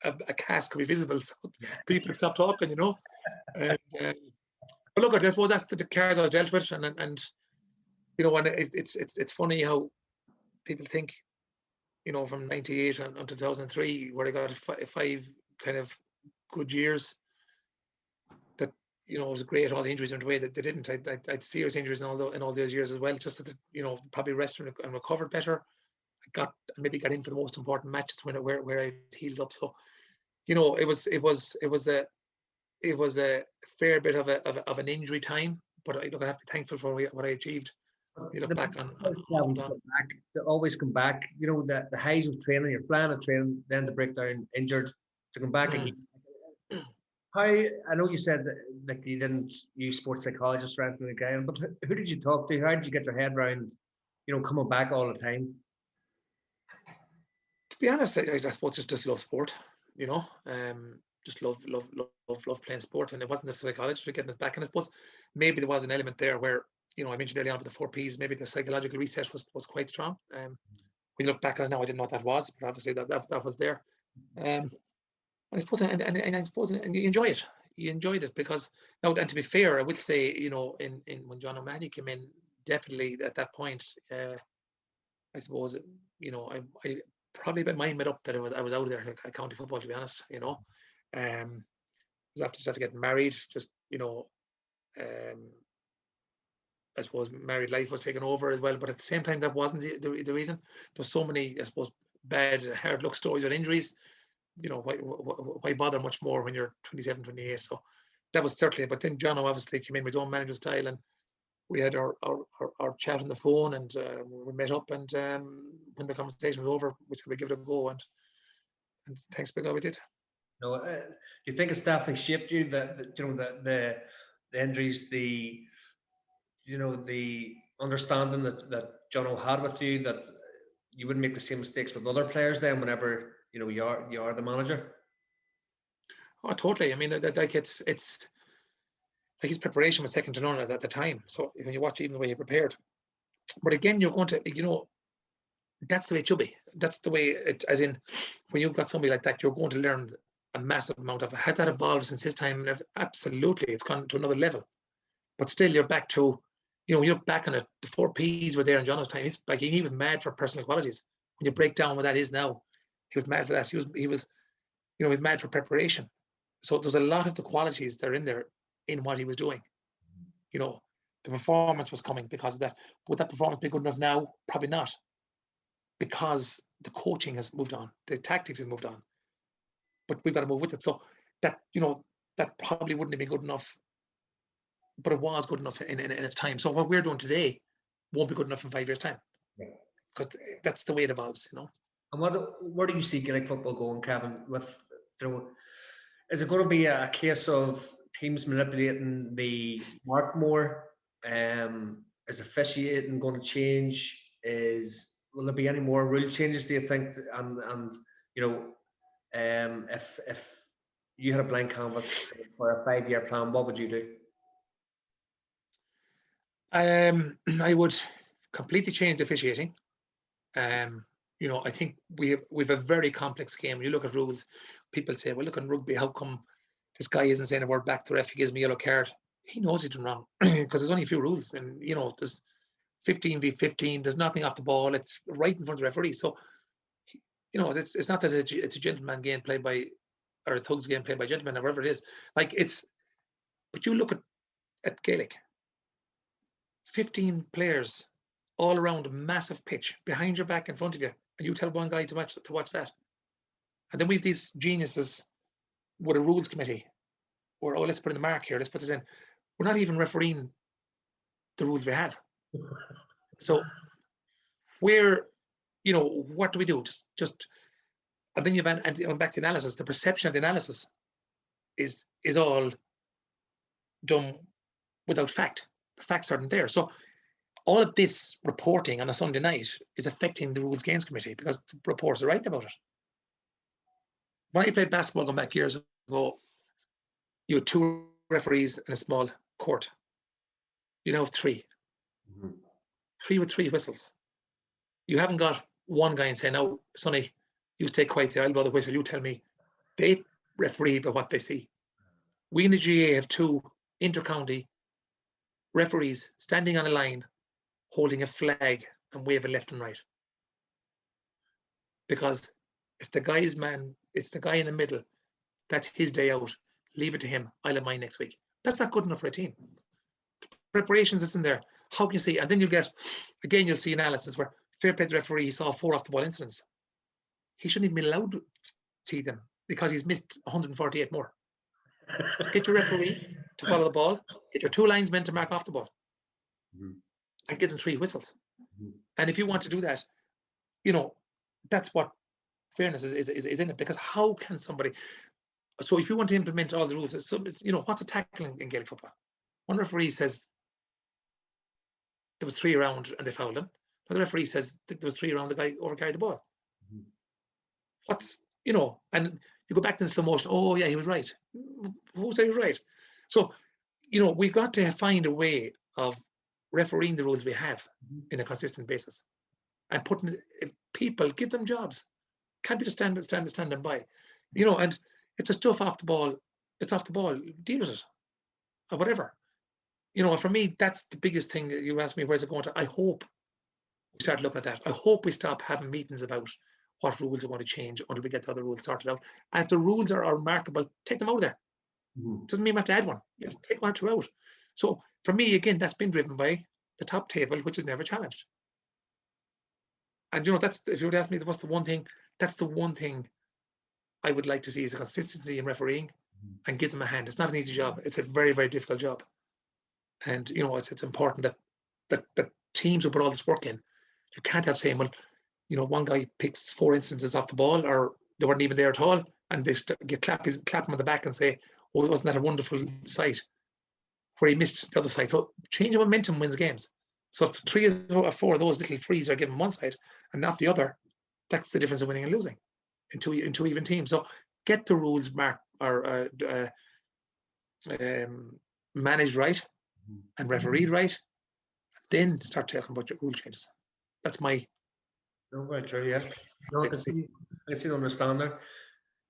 a cast could be visible, so people would stop talking, And, but look, I suppose that's the cards I dealt with, and and it's funny how people think, from '98 until 2003, where I got 5 kind of good years, that you know, it was great, all the injuries went away. That they didn't. I had serious injuries in all those years as well. Just that, you know, probably rested and recovered better. I maybe got in for the most important matches where I healed up. So, you know, it was a fair bit of an injury time. But I have to be thankful for what I achieved. You look The back on to come back, to always come back. You know, the highs of training, you're flying at training, then the breakdown, injured, to come back again. How, I know you said that, like, you didn't use sports psychologists or anything again, but who did you talk to? How did you get your head around, you know, coming back all the time? To be honest, I suppose just love sport, you know. Just love playing sport, and it wasn't the psychologist getting us back. And I suppose maybe there was an element there where, you know, I mentioned earlier on with the 4Ps, maybe the psychological reset was quite strong. When you look back on it now, I didn't know what that was, but obviously that was there. I suppose, and I suppose, and you enjoy it. You enjoyed it because now, and to be fair, I would say, you know, in when John O'Mahony came in, definitely at that point, I suppose, you know, I probably my mind made up that I was out of there like county football, to be honest, you know. Was after getting married, just, you know, I suppose married life was taken over as well, but at the same time, that wasn't the reason. There's so many, I suppose, bad hard luck stories with injuries. You know, why bother much more when you're 27, 28? So that was certainly. But then John obviously came in with his own manager style, and we had our chat on the phone, and we met up, and when the conversation was over, we said we give it a go, and thanks be God we did. No, you think it's definitely shaped you, you know, the injuries, you know, the understanding that John O had with you, that you wouldn't make the same mistakes with other players then whenever, you know, you are the manager? Oh, totally. I mean, like it's like his preparation was second to none at the time. So when you watch even the way he prepared, but again, you're going to, you know, that's the way it should be. That's the way it, as in, when you've got somebody like that, you're going to learn a massive amount of it. Has that evolved since his time? Absolutely, it's gone to another level. But still, you're back to, you know, when you look back on it, the 4Ps were there in John's time. He's like, he was mad for personal qualities. When you break down what that is now, he was mad for that. He was, you know, he was mad for preparation. So there's a lot of the qualities that are in there in what he was doing. You know, the performance was coming because of that. Would that performance be good enough now? Probably not, because the coaching has moved on, the tactics has moved on. But we've got to move with it. So that, you know, that probably wouldn't have been good enough, but it was good enough in its time. So what we're doing today won't be good enough in 5 years' time, because that's the way it evolves, you know. And where do you see Gaelic football going, Kevin? With, you know, is it going to be a case of teams manipulating the mark more? Is officiating going to change? Will there be any more rule changes, do you think? And you know, if you had a blank canvas for a 5-year plan, what would you do? I would completely change the officiating. You know, I think we've a very complex game. When you look at rules, people say, well, look in rugby, how come this guy isn't saying a word back to the ref? He gives me a yellow card. He knows he's done wrong because there's only a few rules, and you know, there's 15v15. There's nothing off the ball. It's right in front of the referee. So, you know, it's not that it's a gentleman game played by, or a thugs game played by gentlemen, or whatever it is. Like but you look at Gaelic, 15 players all around a massive pitch behind your back in front of you, and you tell one guy to watch that. And then we have these geniuses with a rules committee, or, oh, let's put in the mark here, let's put this in. We're not even refereeing the rules we have. So where, you know, what do we do? Just and then you've and back to the analysis. The perception of the analysis is all done without fact. The facts aren't there. So all of this reporting on a Sunday night is affecting the Rules Games Committee because the reports are writing about it. When I played basketball going back years ago, you had 2 referees in a small court. You now have 3. 3 with 3 whistles. You haven't got one guy and saying, "No, Sonny, you stay quiet there, I'll blow the whistle, you tell me." They referee by what they see. We in the GAA have 2 inter-county referees standing on a line, holding a flag and waving left and right. Because it's the guy's man, it's the guy in the middle. That's his day out. Leave it to him. I'll have mine next week. That's not good enough for a team. Preparations is in there. How can you see? And then you'll see analysis where fair play to the referee, he saw 4 off the ball incidents. He shouldn't even be allowed to see them because he's missed 148 more. So get your referee to follow the ball, get your 2 linesmen to mark off the ball, and give them 3 whistles. And if you want to do that, that's what fairness is in it. Because how can somebody? So if you want to implement all the rules, what's a tackle in Gaelic football? One referee says there was 3 around and they fouled him. Another referee says there was 3 around, the guy overcarried the ball. And you go back to the slow motion. Oh yeah, he was right. Who said he was right? So, we've got to find a way of refereeing the rules we have in a consistent basis, and putting people, give them jobs. Can't be just standing by, And it's a stuff off the ball. It's off the ball. Deal with it, or whatever. For me, that's the biggest thing. You asked me, where's it going to? I hope we start looking at that. I hope we stop having meetings about what rules we want to change until we get the other rules sorted out. And if the rules are remarkable, take them out of there. Doesn't mean we have to add one. Just take 1 or 2 out. So for me, again, that's been driven by the top table, which is never challenged. And that's, if you would ask me what's the one thing, that's the one thing I would like to see, is a consistency in refereeing, and give them a hand. It's not an easy job. It's a very, very difficult job. And it's important that teams who put all this work in, you can't have saying, well, one guy picks 4 instances off the ball, or they weren't even there at all, and they clap him on the back and say, oh, wasn't that a wonderful sight, where he missed the other side. So change of momentum wins games. So if 3 or 4 of those little frees are given one side and not the other, that's the difference of winning and losing in two even teams. So get the rules managed right and refereed right, then start talking about your rule changes. That's my... No, very true, yeah. No, I can see the understanding.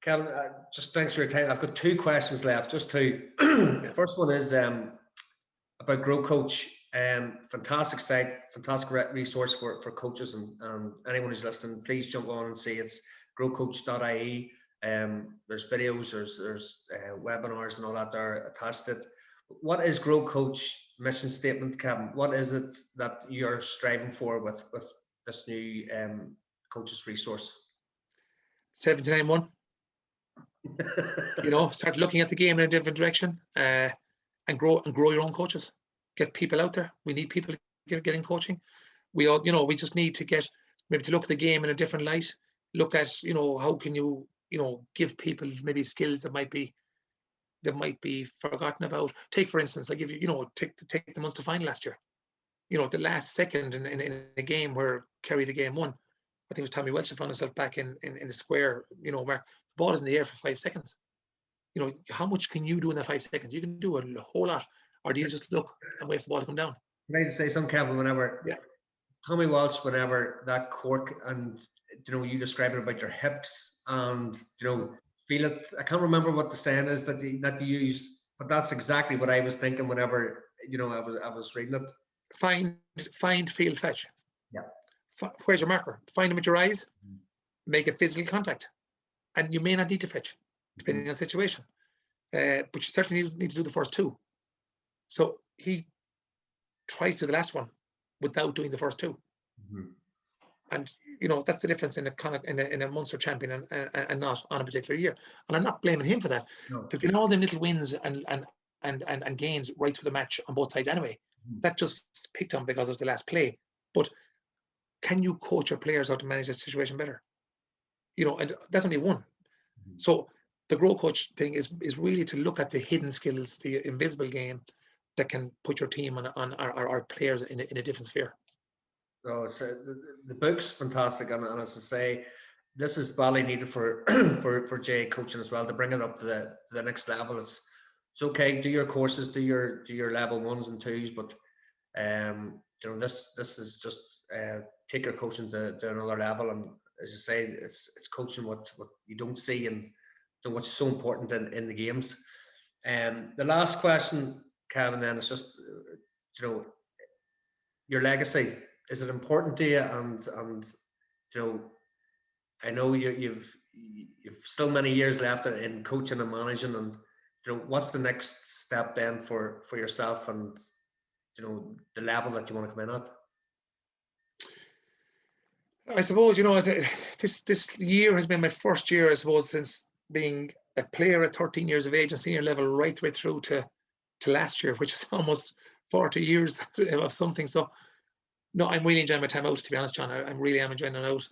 Kevin, just thanks for your time. I've got 2 questions left, just 2. The first one is about Grow Coach. Fantastic site, fantastic resource for coaches and anyone who's listening. Please jump on and see. It's growcoach.ie. There's videos, there's webinars and all that there attached to it. What is Grow Coach mission statement, Kevin? What is it that you're striving for with this new coaches resource? 79-1. Start looking at the game in a different direction, and grow your own coaches. Get people out there. We need people getting coaching. We all, we just need to get maybe to look at the game in a different light. Look at, how can you, give people maybe skills that might be forgotten about. Take, for instance, I give you, take the Munster final last year. The last second in a game where Kerry the game won. I think it was Tommy Welsh that found himself back in the square, where the ball is in the air for 5 seconds. How much can you do in that 5 seconds? You can do a whole lot. Or do you just look and wait for the ball to come down? Can I just say something, Kevin? Tommy Walsh, whenever that cork, and you describe it about your hips and feel it. I can't remember what the saying is that you use, but that's exactly what I was thinking whenever I was reading it. Find, feel, fetch. Yeah. Where's your marker? Find them with your eyes. Make a physical contact, and you may not need to fetch, depending on the situation. But you certainly need to do the first 2. So he tried to do the last one without doing the first 2. And that's the difference in a Munster champion and not on a particular year. And I'm not blaming him for that. No. There's been all them little wins and gains right through the match on both sides anyway. That just picked on because of the last play. But can you coach your players how to manage that situation better? And that's only one. So the Grow Coach thing is really to look at the hidden skills, the invisible game that can put your team on our players in a different sphere. No, it's the book's fantastic, and as I say, this is badly needed for for GAA Coaching as well, to bring it up to the next level. It's okay, do your courses, do your level 1s and 2s, but this is just take your coaching to another level. And as you say, it's coaching what you don't see and what's so important in the games. The last question, Kevin, then, is just your legacy. Is it important to you? And I know you've still many years left in coaching and managing, and what's the next step then for yourself and, you know, the level that you want to come in at? I suppose, you know, this year has been my first year, I suppose, since being a player at 13 years of age and senior level right the way through to last year, which is almost 40 years of something. So, no, I'm really enjoying my time out, to be honest, John. I really am enjoying it out.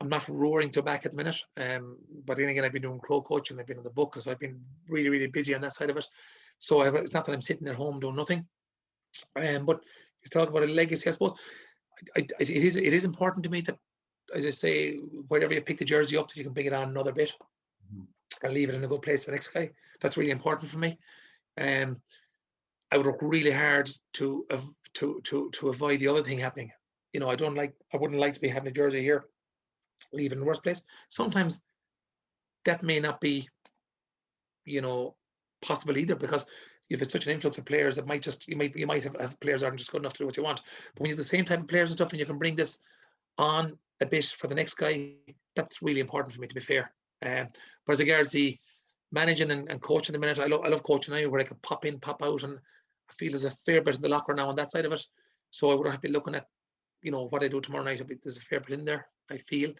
I'm not roaring to back at the minute. But then again, I've been doing coaching, I've been in the book, so I've been really, really busy on that side of it. So it's not that I'm sitting at home doing nothing. But you talk about a legacy, I suppose. It is important to me that, as I say, wherever you pick the jersey up, that you can bring it on another bit and leave it in a good place the next guy. That's really important for me. I would work really hard to avoid the other thing happening. You know, I wouldn't like to be having a jersey here, leave it in the worst place. Sometimes that may not be, you know, possible either, because if it's such an influx of players, that might just, you might have players that aren't just good enough to do what you want. But when you have the same type of players and stuff, and you can bring this on a bit for the next guy, that's really important for me, to be fair. But as regards the managing and coaching, the minute I love coaching now, where I can pop in, pop out, and I feel there's a fair bit in the locker now on that side of it. So I would have to be looking at, you know, what I do tomorrow night. There's a fair bit in there, I feel.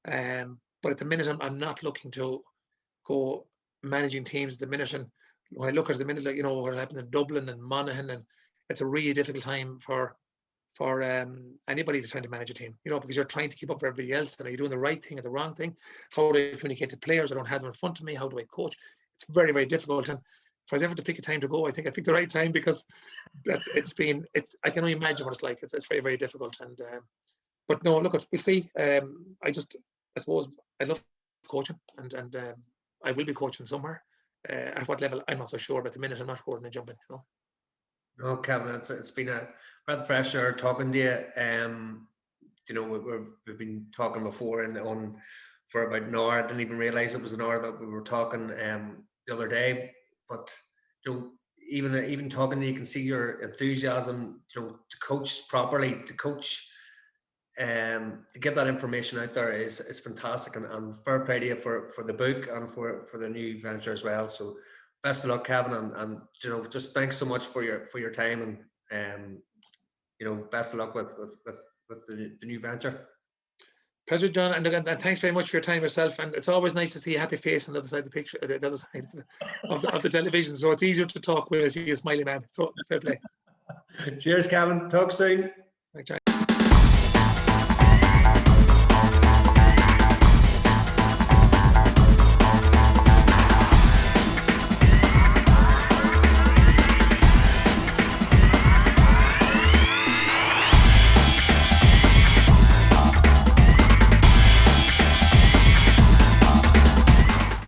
But at the minute, I'm not looking to go managing teams at the minute. And when I look at the minute, like, you know, what happened in Dublin and Monaghan, and it's a really difficult time for anybody trying to manage a team, you know, because you're trying to keep up with everybody else. And are you doing the right thing or the wrong thing? How do I communicate to players? I don't have them in front of me. How do I coach? It's very, very difficult. And if I was ever to pick a time to go, I think I picked the right time, because I can only imagine what it's like. It's very, very difficult. And but no, look, we'll see. I suppose I love coaching, and I will be coaching somewhere. At what level, I'm not so sure. But at the minute, I'm not holding a jumping, you know. No, Kevin, it's been a breath of fresh air talking to you. You know, we've been talking before for about an hour. I didn't even realize it was an hour that we were talking the other day. But, you know, even talking to you, can see your enthusiasm, you know, to coach properly, to coach, to get that information out there is fantastic, and fair play to you for the book and for the new venture as well. So best of luck, Kevin, and you know, just thanks so much for your time, and you know, best of luck with the new venture. Pleasure, John, and thanks very much for your time yourself. And it's always nice to see a happy face on the other side of the picture, the other side of the television. So it's easier to talk with as you a smiley man. So fair play. Cheers, Kevin. Talk soon. Thanks,